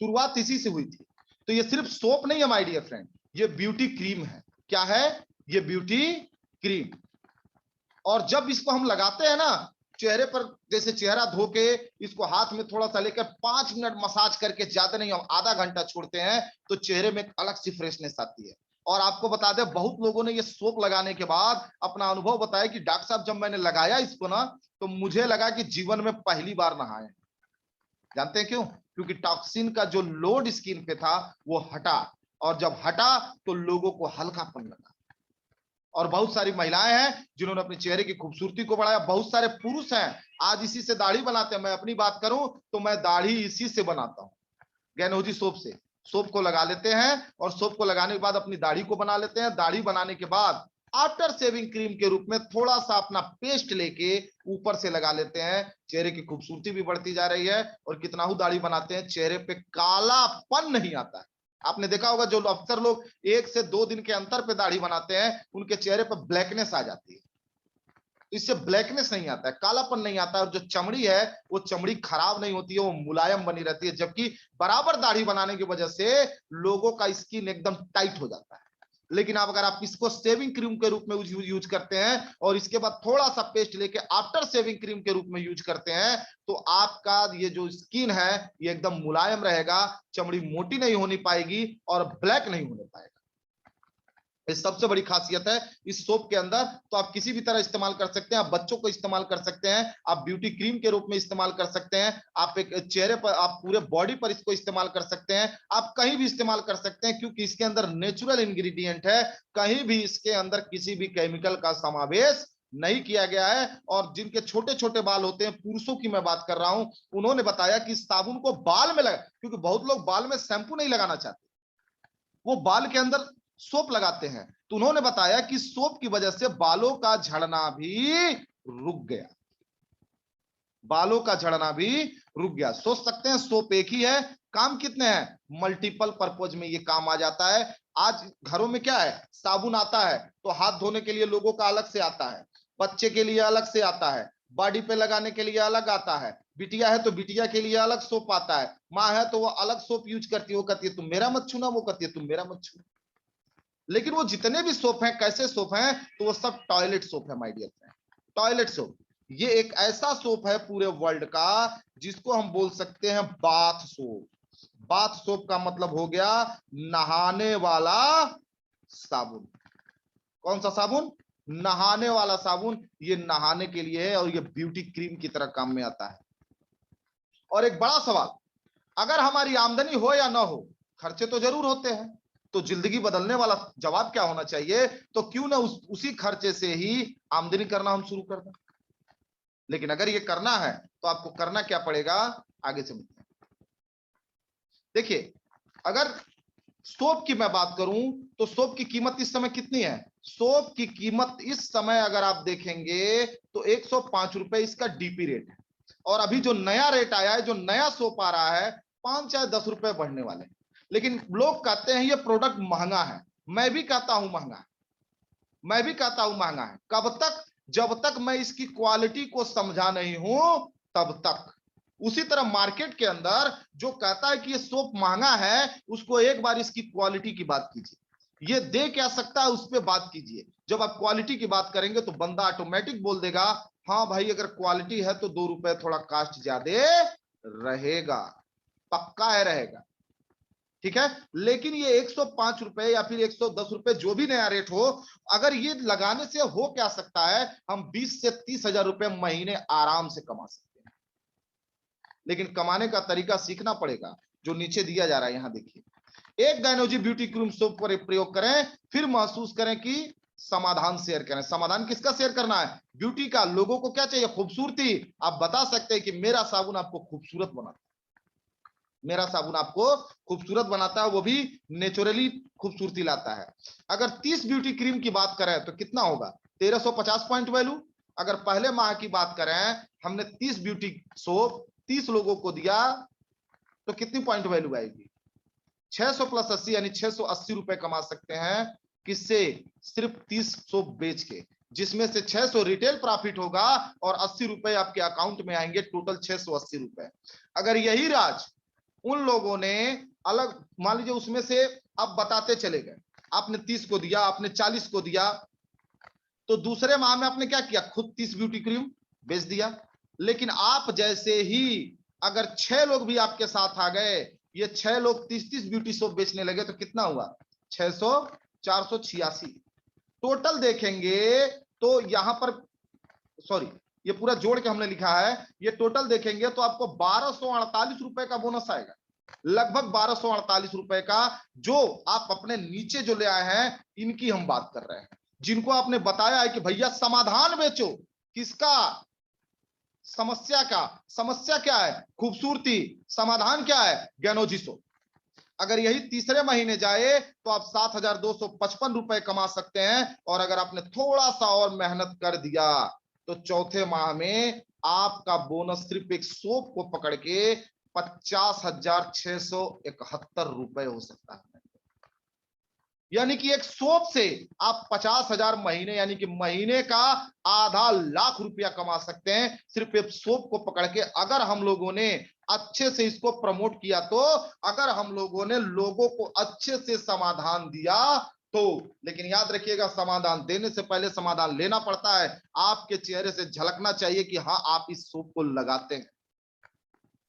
शुरुआत इसी से हुई थी। तो ये सिर्फ सोप नहीं है माय डियर फ्रेंड, ये ब्यूटी क्रीम है। क्या है? ये ब्यूटी क्रीम। और जब इसको हम लगाते हैं ना चेहरे पर, जैसे चेहरा धो के इसको हाथ में थोड़ा सा लेकर 5 मिनट मसाज करके, ज्यादा नहीं, हम आधा घंटा छोड़ते हैं, तो चेहरे में एक अलग सी फ्रेशनेस आती है। और आपको बता दें बहुत लोगों ने ये सोप लगाने के बाद अपना अनुभव बताया कि डॉक्टर साहब जब मैंने लगाया इसको ना, तो मुझे लगा कि जीवन में पहली बार नहाए। जानते हैं क्यों? क्योंकि टॉक्सिन का जो लोड स्किन पे था वो हटा, और जब हटा तो लोगों को हल्कापन लगा। और बहुत सारी महिलाएं हैं जिन्होंने अपने चेहरे की खूबसूरती को बढ़ाया, बहुत सारे पुरुष हैं आज इसी से दाढ़ी बनाते हैं। मैं अपनी बात करूं तो मैं दाढ़ी इसी से बनाता हूं, गैनोजी सोप से। सोप को लगा लेते हैं और सोप को लगाने के बाद अपनी दाढ़ी को बना लेते हैं। दाढ़ी बनाने के बाद आफ्टर शेविंग क्रीम के रूप में थोड़ा सा अपना पेस्ट लेके ऊपर से लगा लेते हैं। चेहरे की खूबसूरती भी बढ़ती जा रही है, और कितना ही दाढ़ी बनाते हैं चेहरे पे कालापन नहीं आता है। आपने देखा होगा जो अक्सर लोग 1 से 2 दिन के अंतर पे दाढ़ी बनाते हैं, उनके चेहरे पर ब्लैकनेस आ जाती है। तो इससे ब्लैकनेस नहीं आता है, कालापन नहीं आता है, और जो चमड़ी है वो चमड़ी खराब नहीं होती है, वो मुलायम बनी रहती है। जबकि बराबर दाढ़ी बनाने की वजह से लोगों का स्किन एकदम टाइट हो जाता है। लेकिन आप अगर आप इसको सेविंग क्रीम के रूप में यूज करते हैं और इसके बाद थोड़ा सा पेस्ट लेके आफ्टर सेविंग क्रीम के रूप में यूज करते हैं, तो आपका ये जो स्किन है ये एकदम मुलायम रहेगा, चमड़ी मोटी नहीं होनी पाएगी और ब्लैक नहीं होने पाएगा। ये सबसे बड़ी खासियत है इस सोप के अंदर। तो आप किसी भी तरह इस्तेमाल कर सकते हैं, आप बच्चों को इस्तेमाल कर सकते हैं, आप ब्यूटी क्रीम के रूप में इस्तेमाल कर सकते हैं, आप एक चेहरे पर, आप पूरे बॉडी पर इसको इस्तेमाल कर सकते हैं, आप कहीं भी इस्तेमाल कर सकते हैं, क्योंकि इसके अंदर नेचुरल इंग्रेडिएंट है। कहीं भी इसके अंदर किसी भी केमिकल का समावेश नहीं किया गया है। और जिनके छोटे छोटे बाल होते हैं, पुरुषों की मैं बात कर रहा हूं, उन्होंने बताया कि साबुन को बाल में लगा, क्योंकि बहुत लोग बाल में शैंपू नहीं लगाना चाहते, वो बाल के अंदर सोप लगाते हैं। तो उन्होंने बताया कि सोप की वजह से बालों का झड़ना भी रुक गया, बालों का झड़ना भी रुक गया। सोच सकते हैं सोप एक ही है, काम कितने हैं, मल्टीपल पर्पज में ये काम आ जाता है। आज घरों में क्या है, साबुन आता है तो हाथ धोने के लिए लोगों का अलग से आता है, बच्चे के लिए अलग से आता है, बॉडी पे लगाने के लिए अलग आता है, बिटिया है तो बिटिया के लिए अलग सोप आता है, माँ है तो वो अलग सोप यूज करती है, वो कहती है तुम मेरा मत छूना, वो कहती है तुम मेरा मत छूना। लेकिन वो जितने भी सोप हैं कैसे सोप हैं, तो वो सब टॉयलेट सोप है my dear friend, toilet soap. ये एक ऐसा सोप है पूरे वर्ल्ड का जिसको हम बोल सकते हैं बाथ सोप। बाथ सोप का मतलब हो गया नहाने वाला साबुन। कौन सा साबुन, नहाने वाला साबुन। ये नहाने के लिए है और ये ब्यूटी क्रीम की तरह काम में आता है। और एक बड़ा सवाल, अगर हमारी आमदनी हो या ना हो, खर्चे तो जरूर होते हैं, तो जिंदगी बदलने वाला जवाब क्या होना चाहिए, तो क्यों ना उसी खर्चे से ही आमदनी करना हम शुरू कर दें। लेकिन अगर ये करना है तो आपको करना क्या पड़ेगा, आगे समझते हैं। देखिए, अगर सोप की मैं बात करूं तो सोप की कीमत इस समय कितनी है, सोप की कीमत इस समय अगर आप देखेंगे तो 105 रुपए इसका डीपी रेट है। और अभी जो नया रेट आया है, जो नया सोप आ रहा है, 5 या 10 रुपए बढ़ने वाले। लेकिन लोग कहते हैं ये प्रोडक्ट महंगा है, मैं भी कहता हूं महंगा है, मैं भी कहता हूं महंगा है। कब तक, जब तक मैं इसकी क्वालिटी को समझा नहीं हूं तब तक। उसी तरह मार्केट के अंदर जो कहता है कि ये सोप महंगा है, उसको एक बार इसकी क्वालिटी की बात कीजिए, ये दे क्या सकता है उस पर बात कीजिए। जब आप क्वालिटी की बात करेंगे तो बंदा ऑटोमेटिक बोल देगा हाँ भाई अगर क्वालिटी है तो 2 रुपए थोड़ा कास्ट ज्यादा रहेगा, पक्का है रहेगा, ठीक है। लेकिन ये 105 रुपए या फिर 110 रुपए जो भी नया रेट हो, अगर ये लगाने से हो क्या सकता है, हम 20 से 30 हजार रुपए महीने आराम से कमा सकते हैं। लेकिन कमाने का तरीका सीखना पड़ेगा, जो नीचे दिया जा रहा है यहां देखिए। एक गायनोजी ब्यूटी क्रीम सोप पर प्रयोग करें, फिर महसूस करें कि समाधान शेयर करें। समाधान किसका शेयर करना है, ब्यूटी का। लोगों को क्या चाहिए, खूबसूरती। आप बता सकते हैं कि मेरा साबुन आपको खूबसूरत बनाता है, मेरा साबुन आपको खूबसूरत बनाता है, वो भी नेचुरली खूबसूरती लाता है। अगर 30 ब्यूटी क्रीम की बात करें तो कितना होगा, 1350 पॉइंट वैल्यू। अगर पहले माह की बात करें, हमने 30 ब्यूटी सोप 30 लोगों को दिया तो कितनी पॉइंट वैल्यू आएगी, 600 प्लस 80 यानी 680 रुपए कमा सकते हैं। किससे, सिर्फ 30 सोप बेच के, जिसमें से 600 रिटेल प्रॉफिट होगा और 80 रुपए आपके अकाउंट में आएंगे, टोटल 680 रुपए। अगर यही राज उन लोगों ने अलग, मान लीजिए उसमें से आप बताते चले गए, आपने 30 को दिया, आपने 40 को दिया, तो दूसरे माह में आपने क्या किया, खुद 30 ब्यूटी क्रीम बेच दिया। लेकिन आप जैसे ही अगर 6 लोग भी आपके साथ आ गए, ये 6 लोग 30-30 ब्यूटी सोप बेचने लगे, तो कितना हुआ, 600, 486। टोटल देखेंगे तो यहां पर, सॉरी ये पूरा जोड़ के हमने लिखा है, ये टोटल देखेंगे तो आपको 1248 रुपए का बोनस आएगा, लगभग 1248 रुपए का, जो आप अपने नीचे जो ले आए हैं इनकी हम बात कर रहे हैं, जिनको आपने बताया है कि भैया समाधान बेचो। किसका, समस्या का। समस्या क्या है, खूबसूरती। समाधान क्या है, ज्ञानोजी सो। अगर यही तीसरे महीने जाए तो आप 7,255 रुपए कमा सकते हैं। और अगर आपने थोड़ा सा और मेहनत कर दिया तो चौथे माह में आपका बोनस सिर्फ एक सोप को पकड़ के 50,671 रुपए हो सकता है। यानी कि एक सोप से आप 50,000 महीने यानी कि महीने का आधा लाख रुपया कमा सकते हैं सिर्फ एक सोप को पकड़ के। अगर हम लोगों ने अच्छे से इसको प्रमोट किया तो, अगर हम लोगों ने लोगों को अच्छे से समाधान दिया तो। लेकिन याद रखिएगा, समाधान देने से पहले समाधान लेना पड़ता है। आपके चेहरे से झलकना चाहिए कि हाँ आप इस सोप को लगाते हैं।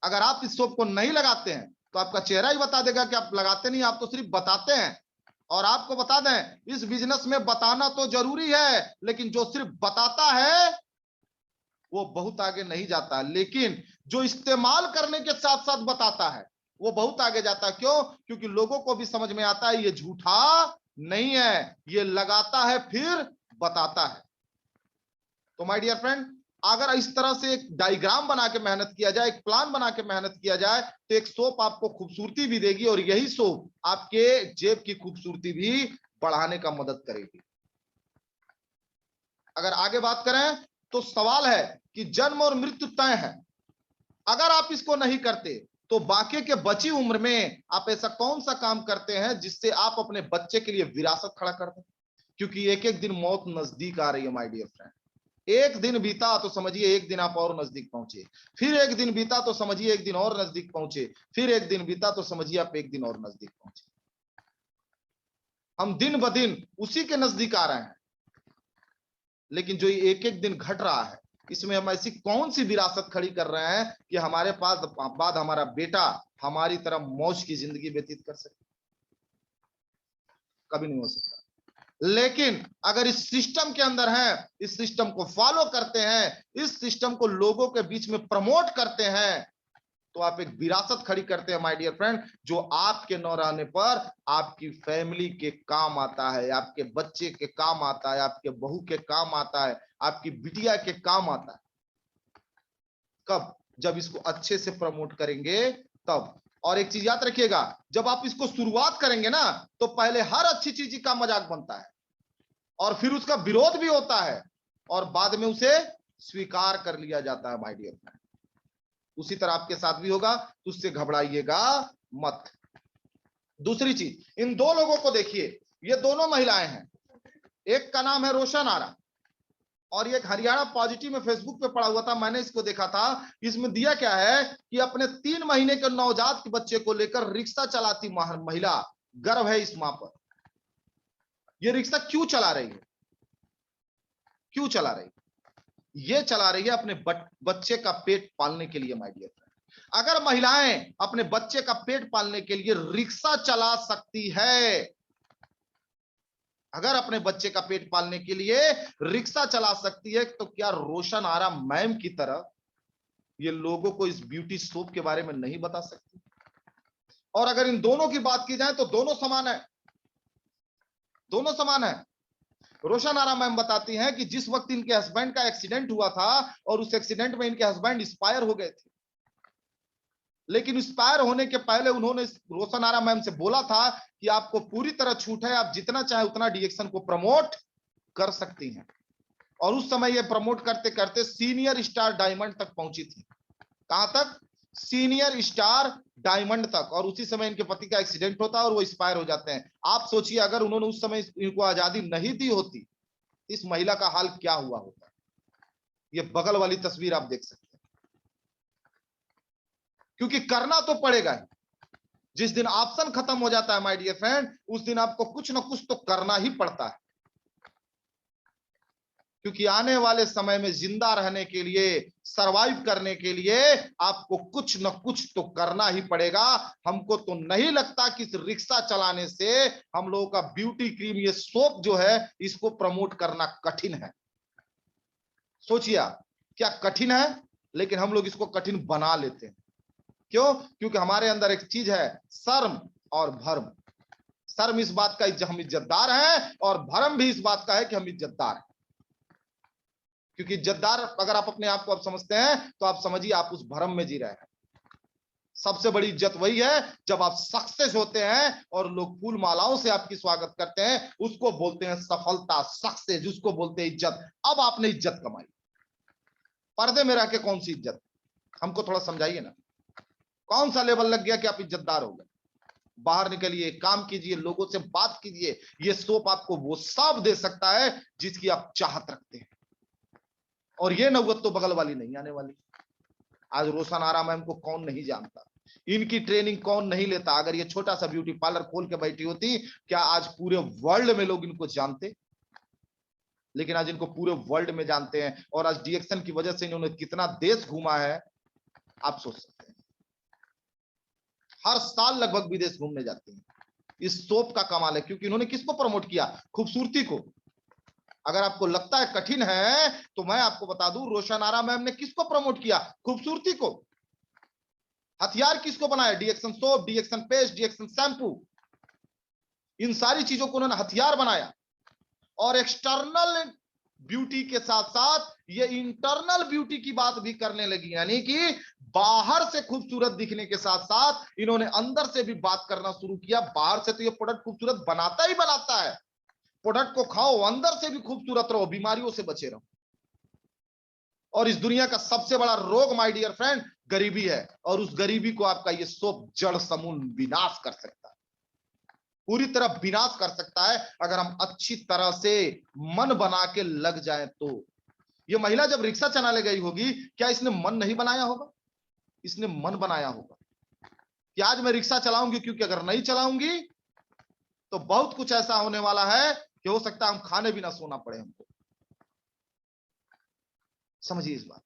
अगर आप इस सोप को नहीं लगाते हैं तो आपका चेहरा ही बता देगा कि आप लगाते नहीं, आप तो सिर्फ बताते हैं। और आपको बता दें, इस बिजनेस में बताना तो जरूरी है, लेकिन जो सिर्फ बताता है वो बहुत आगे नहीं जाता, लेकिन जो इस्तेमाल करने के साथ साथ बताता है वो बहुत आगे जाता है। क्यों? क्योंकि लोगों को भी समझ में आता है ये झूठा नहीं है, ये लगाता है फिर बताता है। तो माय डियर फ्रेंड, अगर इस तरह से एक डायग्राम बना के मेहनत किया जाए, एक प्लान बना के मेहनत किया जाए, तो एक सोप आपको खूबसूरती भी देगी और यही सोप आपके जेब की खूबसूरती भी बढ़ाने का मदद करेगी। अगर आगे बात करें तो सवाल है कि जन्म और मृत्यु तय है। अगर आप इसको नहीं करते तो बाकी के बची उम्र में आप ऐसा कौन सा काम करते हैं जिससे आप अपने बच्चे के लिए विरासत खड़ा कर दें? क्योंकि एक एक दिन मौत नजदीक आ रही है माय डियर फ्रेंड। एक दिन बीता तो समझिए एक दिन आप और नजदीक पहुंचे, फिर एक दिन बीता तो समझिए एक दिन और नजदीक पहुंचे, फिर एक दिन बीता तो समझिए आप एक दिन और नजदीक पहुंचे। हम दिन ब दिन उसी के नजदीक आ रहे हैं, लेकिन जो एक एक दिन घट रहा है इसमें हम ऐसी कौन सी विरासत खड़ी कर रहे हैं कि हमारे पास बाद हमारा बेटा हमारी तरह मौज की जिंदगी व्यतीत कर सके? कभी नहीं हो सकता। लेकिन अगर इस सिस्टम के अंदर हैं, इस सिस्टम को फॉलो करते हैं, इस सिस्टम को लोगों के बीच में प्रमोट करते हैं, तो आप एक विरासत खड़ी करते हैं माय डियर फ्रेंड, जो आपके न रहने पर आपकी फैमिली के काम आता है, आपके बच्चे के काम आता है, आपके बहू के काम आता है, आपकी बिटिया के काम आता है। कब? जब इसको अच्छे से प्रमोट करेंगे तब। और एक चीज याद रखिएगा, जब आप इसको शुरुआत करेंगे ना, तो पहले हर अच्छी चीज का मजाक बनता है और फिर उसका विरोध भी होता है और बाद में उसे स्वीकार कर लिया जाता है माय डियर फ्रेंड। उसी तरह आपके साथ भी होगा, तो उससे घबराइएगा मत। दूसरी चीज, इन दो लोगों को देखिए, ये दोनों महिलाएं हैं। एक का नाम है रोशन आरा और ये हरियाणा पॉजिटिव में फेसबुक पे पड़ा हुआ था, मैंने इसको देखा था। इसमें दिया क्या है कि अपने 3 महीने के नवजात के बच्चे को लेकर रिक्शा चलाती महिला, गर्व है इस मां पर। ये रिक्शा क्यों चला रही है? क्यों चला रही है? ये चला रही है अपने बच्चे का पेट पालने के लिए माय डियर फ्रेंड। अगर महिलाएं अपने बच्चे का पेट पालने के लिए रिक्शा चला सकती है, अगर अपने बच्चे का पेट पालने के लिए रिक्शा चला सकती है, तो क्या रोशन आरा मैम की तरह ये लोगों को इस ब्यूटी सोप के बारे में नहीं बता सकती? और अगर इन दोनों की बात की जाए तो दोनों समान है, दोनों समान है। रोशन आरा मैम बताती हैं कि जिस वक्त इनके हस्बैंड का एक्सीडेंट हुआ था और उस एक्सीडेंट में इनके हस्बैंड एक्सपायर हो गए थे, लेकिन एक्सपायर होने के पहले उन्होंने रोशन आरा मैम से बोला था कि आपको पूरी तरह छूट है, आप जितना चाहे उतना डीएक्शन को प्रमोट कर सकती हैं। और उस समय ये प्रमोट करते करते सीनियर स्टार डायमंड तक पहुंची थी। कहां तक? सीनियर स्टार डायमंड तक। और उसी समय इनके पति का एक्सीडेंट होता है और वो एक्सपायर हो जाते हैं। आप सोचिए, अगर उन्होंने उस समय इनको आजादी नहीं दी होती, इस महिला का हाल क्या हुआ होता? ये बगल वाली तस्वीर आप देख सकते हैं। क्योंकि करना तो पड़ेगा ही। जिस दिन ऑप्शन खत्म हो जाता है माय डियर फ्रेंड, उस दिन आपको कुछ ना कुछ तो करना ही पड़ता है। क्योंकि आने वाले समय में जिंदा रहने के लिए, सरवाइव करने के लिए आपको कुछ न कुछ तो करना ही पड़ेगा। हमको तो नहीं लगता कि इस रिक्शा चलाने से हम लोगों का ब्यूटी क्रीम, ये सोप जो है, इसको प्रमोट करना कठिन है। सोचिए क्या कठिन है, लेकिन हम लोग इसको कठिन बना लेते हैं। क्यों? क्योंकि हमारे अंदर एक चीज है, शर्म और भर्म। शर्म इस बात का हम इज्जतदार हैं और भरम भी इस बात का है कि हम इज्जतदार हैं। क्योंकि इज्जतदार अगर आप अपने आप को आप समझते हैं तो आप समझिए आप उस भरम में जी रहे हैं। सबसे बड़ी इज्जत वही है जब आप सक्सेस होते हैं और लोग फूल मालाओं से आपकी स्वागत करते हैं, उसको बोलते हैं सफलता, सक्सेस, उसको बोलते हैं इज्जत। अब आपने इज्जत कमाई। पर्दे में रह के कौन सी इज्जत? हमको थोड़ा समझाइए ना, कौन सा लेवल लग गया कि आप इज्जतदार हो गए? बाहर निकलिए, काम कीजिए, लोगों से बात कीजिए। ये सोप आपको वो साब दे सकता है जिसकी आप चाहत रखते हैं, और ये नौबत तो बगल वाली नहीं आने वाली। आज रोशन आरा मैम को कौन नहीं जानता, इनकी ट्रेनिंग कौन नहीं लेता। अगर ये छोटा सा ब्यूटी पार्लर खोल के बैठी होती, क्या आज पूरे वर्ल्ड में लोग इनको जानते? लेकिन आज इनको पूरे वर्ल्ड में जानते हैं, और आज डीएक्शन की वजह से इन्होंने कितना देश घूमा है, आप सोच सकते हैं। हर साल लगभग विदेश घूमने जाते हैं। इस सोप का कमाल है, क्योंकि इन्होंने किसको प्रमोट किया? खूबसूरती को। अगर आपको लगता है कठिन है, तो मैं आपको बता दूं, रोशन आरा मैम ने किसको प्रमोट किया? खूबसूरती को। हथियार किसको बनाया? डीएक्शन सोप, डीएक्शन पेस्ट, डीएक्शन शैम्पू, इन सारी चीजों को उन्होंने हथियार बनाया। और एक्सटर्नल ब्यूटी के साथ साथ ये इंटरनल ब्यूटी की बात भी करने लगी, यानी कि बाहर से खूबसूरत दिखने के साथ साथ इन्होंने अंदर से भी बात करना शुरू किया। बाहर से तो ये प्रोडक्ट खूबसूरत बनाता ही बनाता है, प्रोडक्ट को खाओ, अंदर से भी खूबसूरत रहो, बीमारियों से बचे रहो। और इस दुनिया का सबसे बड़ा रोग माय डियर फ्रेंड गरीबी है, और उस गरीबी को आपका ये सोप जड़ समूल विनाश कर सकता है, पूरी तरह विनाश कर सकता है, अगर हम अच्छी तरह से मन बना के लग जाए तो। ये महिला जब रिक्शा चलाने गई होगी, क्या इसने मन नहीं बनाया होगा? इसने मन बनाया होगा कि आज मैं रिक्शा चलाऊंगी, क्योंकि अगर नहीं चलाऊंगी तो बहुत कुछ ऐसा होने वाला है कि हो सकता है हम खाने भी ना सोना पड़े हमको। समझिए इस बात।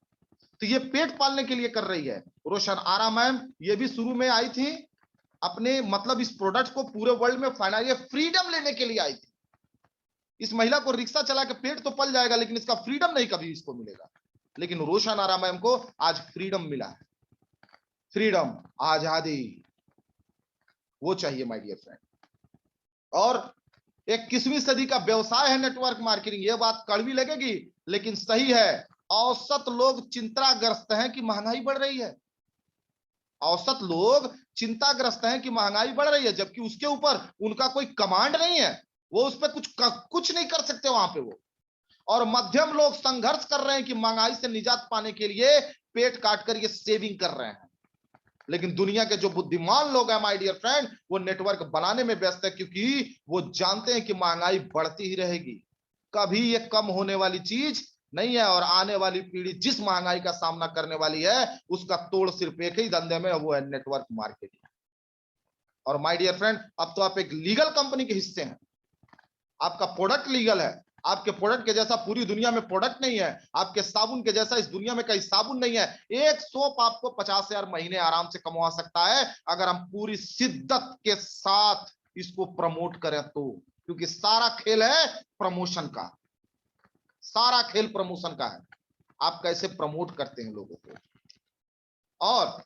तो ये पेट पालने के लिए कर रही है। रोशन आरा मैम ये भी शुरू में आई थी अपने, मतलब इस प्रोडक्ट को पूरे वर्ल्ड में फाइनली फ्रीडम लेने के लिए आई थी। इस महिला को रिक्शा चला के पेट तो पल जाएगा, लेकिन इसका फ्रीडम नहीं कभी इसको मिलेगा। लेकिन रोशन आरा मैम को आज फ्रीडम मिला है। फ्रीडम, आजादी, वो चाहिए माय डियर फ्रेंड। और 21वीं सदी का व्यवसाय है नेटवर्क मार्केटिंग। ये बात कड़वी लगेगी, लेकिन सही है। औसत लोग चिंताग्रस्त हैं कि महंगाई बढ़ रही है। औसत लोग चिंताग्रस्त हैं कि महंगाई बढ़ रही है, जबकि उसके ऊपर उनका कोई कमांड नहीं है, वो उस पर कुछ नहीं कर सकते वहां पे वो। और मध्यम लोग संघर्ष कर रहे हैं कि महंगाई से निजात पाने के लिए पेट काट कर ये सेविंग कर रहे हैं। लेकिन दुनिया के जो बुद्धिमान लोग हैं माय डियर फ्रेंड, वो नेटवर्क बनाने में व्यस्त है, क्योंकि वो जानते हैं कि महंगाई बढ़ती ही रहेगी, कभी ये कम होने वाली चीज नहीं है। और आने वाली पीढ़ी जिस महंगाई का सामना करने वाली है, उसका तोड़ सिर्फ एक ही धंधे में, वो है नेटवर्क मार्केटिंग। और माय डियर फ्रेंड, अब तो आप एक लीगल कंपनी के हिस्से हैं, आपका प्रोडक्ट लीगल है। आपके प्रोडक्ट के जैसा पूरी दुनिया में प्रोडक्ट नहीं है, आपके साबुन के जैसा इस दुनिया में कहीं साबुन नहीं है। एक सोप आपको 50,000 महीने आराम से कमवा सकता है, अगर हम पूरी शिद्दत के साथ इसको प्रमोट करें तो। क्योंकि सारा खेल है प्रमोशन का, सारा खेल प्रमोशन का है। आप कैसे प्रमोट करते हैं लोगों को। और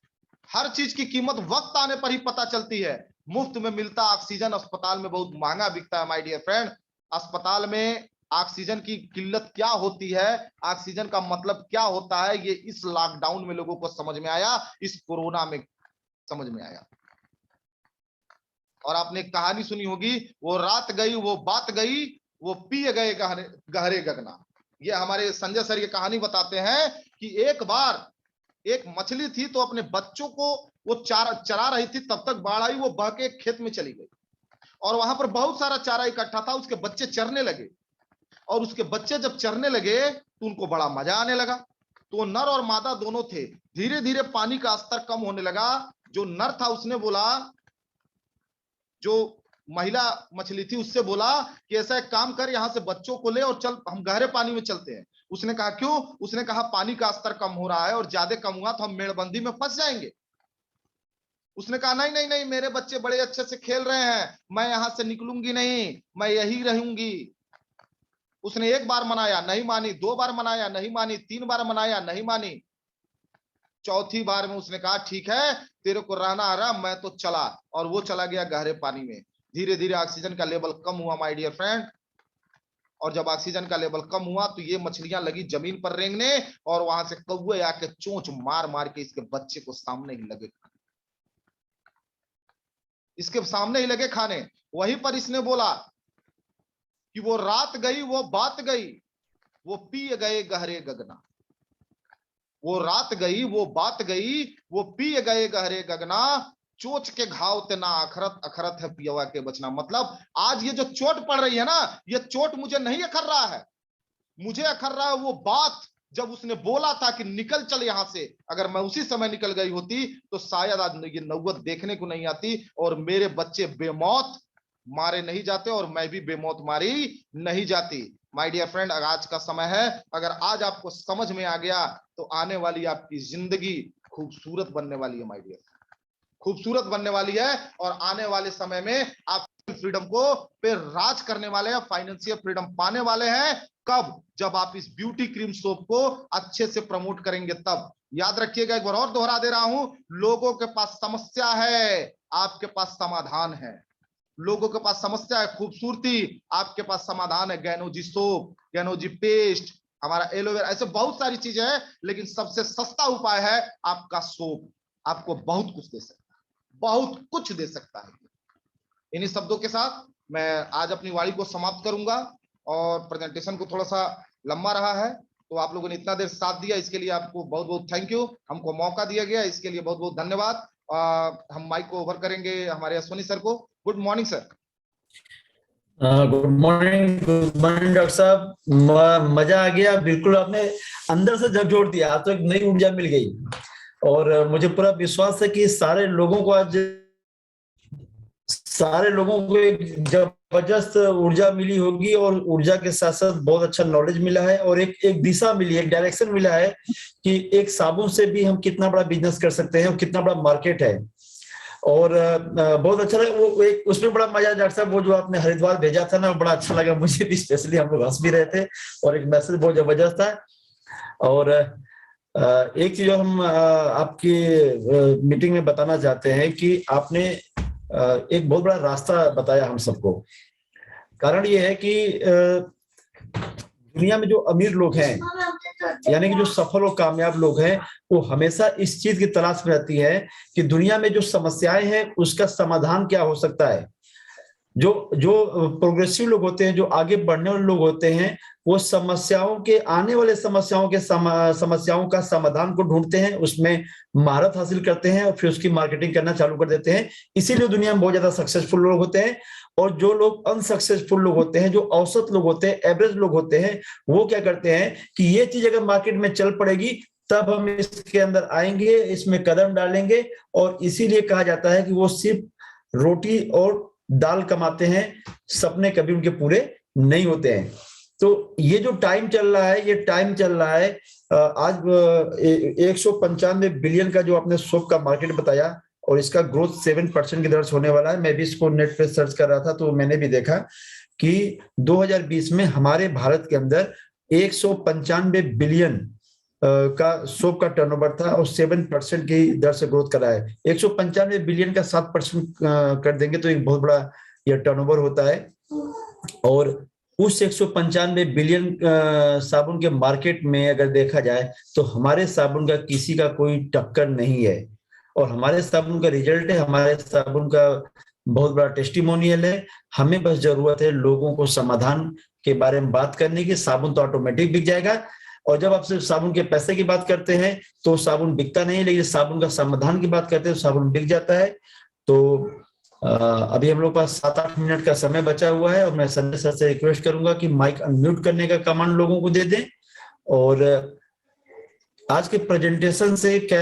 हर चीज की कीमत वक्त आने पर ही पता चलती है। मुफ्त में मिलता ऑक्सीजन अस्पताल में बहुत महंगा बिकता है माय डियर फ्रेंड। अस्पताल में ऑक्सीजन की किल्लत क्या होती है, ऑक्सीजन का मतलब क्या होता है, ये इस लॉकडाउन में लोगों को समझ में आया, इस कोरोना में समझ में आया। और आपने एक कहानी सुनी होगी, वो रात गई वो बात गई, वो पिए गए गहरे गहरे गगना। ये हमारे संजय सर ये कहानी बताते हैं कि एक बार एक मछली थी, तो अपने बच्चों को वो चरा रही थी, तब तक बाढ़ आई, वो बह के खेत में चली गई। और वहां पर बहुत सारा चारा इकट्ठा था, उसके बच्चे चरने लगे। और उसके बच्चे जब चरने लगे तो उनको बड़ा मजा आने लगा। तो नर और मादा दोनों थे। धीरे धीरे पानी का स्तर कम होने लगा। जो नर था उसने बोला, जो महिला मछली थी उससे बोला कि ऐसा एक काम कर, यहां से बच्चों को ले और चल, हम गहरे पानी में चलते हैं। उसने कहा क्यों? उसने कहा पानी का स्तर कम हो रहा है, और ज्यादा कम हुआ तो हम मेड़बंदी में फंस जाएंगे। उसने कहा नहीं नहीं नहीं, मेरे बच्चे बड़े अच्छे से खेल रहे हैं, मैं यहां से निकलूंगी नहीं, मैं यही रहूंगी। उसने एक बार मनाया, नहीं मानी, दो बार मनाया, नहीं मानी, तीन बार मनाया, नहीं मानी। चौथी बार में उसने कहा ठीक है, तेरे को रहना आ रहा, मैं तो चला। और वो चला गया गहरे पानी में। धीरे धीरे ऑक्सीजन का लेवल कम हुआ माय डियर फ्रेंड। और जब ऑक्सीजन का लेवल कम हुआ तो ये मछलियां लगी जमीन पर रेंगने, और वहां से कौवे आके चोंच मार मार के इसके बच्चे को सामने ही लगे, इसके सामने ही लगे खाने। वहीं पर इसने बोला कि वो रात गई वो बात गई, वो पिए गए गहरे गगना। वो रात गई वो बात गई, वो पिए गए गहरे गगना। चोट के घाव ते ना अखरत, अखरत है पियवा के बचना। मतलब आज ये जो चोट पड़ रही है ना, ये चोट मुझे नहीं अखर रहा है, मुझे अखर रहा है वो बात जब उसने बोला था कि निकल चल यहां से। अगर मैं उसी समय निकल गई होती तो शायद आज ये नौबत देखने को नहीं आती और मेरे बच्चे बेमौत मारे नहीं जाते और मैं भी बेमौत मारी नहीं जाती। माय डियर फ्रेंड, अगर आज का समय है, अगर आज आपको समझ में आ गया तो आने वाली आपकी जिंदगी खूबसूरत बनने वाली है माय डियर, खूबसूरत बनने वाली है। और आने वाले समय में आप फ्रीडम को पे राज करने वाले हैं, फाइनेंशियल फ्रीडम पाने वाले हैं। कब? जब आप इस ब्यूटी क्रीम सोप को अच्छे से प्रमोट करेंगे तब। याद रखिएगा, एक बार और दोहरा दे रहा हूं, लोगों के पास समस्या है, आपके पास समाधान है। लोगों के पास समस्या है खूबसूरती, आपके पास समाधान है गैनोजी सोप, गैनोजी पेस्ट, हमारा एलोवेरा, ऐसे बहुत सारी चीजें हैं, लेकिन सबसे सस्ता उपाय है आपका सोप। आपको बहुत कुछ दे सकता है, बहुत कुछ दे सकता है। इन्हीं शब्दों के साथ मैं आज अपनी वाणी को समाप्त करूंगा और प्रेजेंटेशन को थोड़ा सा लंबा रहा है, तो आप लोगों ने इतना देर साथ दिया, इसके लिए आपको बहुत बहुत थैंक यू। हमको मौका दिया गया, इसके लिए बहुत बहुत धन्यवाद। हम माइक को ओवर करेंगे हमारे अश्वनी सर को। Good morning sir. Good morning doctor साहब, मजा आ गया। बिल्कुल आपने अंदर से झकझोर दिया, आज तो एक नई ऊर्जा मिल गई और मुझे पूरा विश्वास है कि सारे लोगों को एक जबरदस्त ऊर्जा मिली होगी और ऊर्जा के साथ साथ बहुत अच्छा नॉलेज मिला है और एक दिशा मिली, एक डायरेक्शन मिला है कि एक साबुन से भी हम कितना बड़ा बिजनेस कर सकते हैं और कितना बड़ा मार्केट है। और बहुत अच्छा लगा वो एक उसमें बड़ा मजा डॉक्टर साहब, वो जो आपने हरिद्वार भेजा था ना, बड़ा अच्छा लगा मुझे भी, स्पेशली हम लोग हंस भी रहे थे और एक मैसेज बहुत जबरदस्त था। और एक चीज हम आपकी मीटिंग में बताना चाहते हैं कि आपने एक बहुत बड़ा रास्ता बताया हम सबको। कारण ये है कि दुनिया में जो अमीर लोग हैं, यानी कि जो सफल और कामयाब लोग हैं, वो हमेशा इस चीज की तलाश में रहती है कि दुनिया में जो समस्याएं हैं उसका समाधान क्या हो सकता है। जो प्रोग्रेसिव लोग होते हैं, जो आगे बढ़ने वाले लोग होते हैं, वो समस्याओं के आने वाले समस्याओं का समाधान को ढूंढते हैं, उसमें महारत हासिल करते हैं और फिर उसकी मार्केटिंग करना चालू कर देते हैं। इसीलिए दुनिया में बहुत ज्यादा सक्सेसफुल लोग होते हैं। और जो लोग अनसक्सेसफुल लोग होते हैं, जो औसत लोग होते हैं, एवरेज लोग होते हैं, वो क्या करते हैं कि ये चीज अगर मार्केट में चल पड़ेगी तब हम इसके अंदर आएंगे, इसमें कदम डालेंगे। और इसीलिए कहा जाता है कि वो सिर्फ रोटी और दाल कमाते हैं, सपने कभी उनके पूरे नहीं होते हैं। तो ये जो टाइम चल रहा है, ये टाइम चल रहा है आज 195 बिलियन का जो आपने सोप का मार्केट बताया और इसका ग्रोथ 7% की दर से होने वाला है। मैं भी इसको नेट पे सर्च कर रहा था तो मैंने भी देखा कि 2020 में हमारे भारत के अंदर 195 बिलियन का सोप का टर्नओवर था और 7% की दर से ग्रोथ करा है। 195 बिलियन का 7% कर देंगे तो एक बहुत बड़ा यह टर्नओवर होता है। और उस 195 बिलियन साबुन के मार्केट में अगर देखा जाए तो हमारे साबुन का किसी का कोई टक्कर नहीं है। और हमारे साबुन का रिजल्ट है, हमारे साबुन का बहुत बड़ा टेस्टिमोनियल है। हमें बस जरूरत है लोगों को समाधान के बारे में बात करने की। साबुन तो ऑटोमेटिक बिक जाएगा। और जब आप सिर्फ साबुन के पैसे की बात करते हैं तो साबुन बिकता नहीं, लेकिन साबुन का समाधान की बात करते हैं तो साबुन बिक जाता है। तो अभी हम लोग पास 7-8 मिनट का समय बचा हुआ है और मैं संजय सर से रिक्वेस्ट करूंगा कि माइक अनम्यूट करने का कमांड लोगों को दे दें। और आज के प्रेजेंटेशन से क्या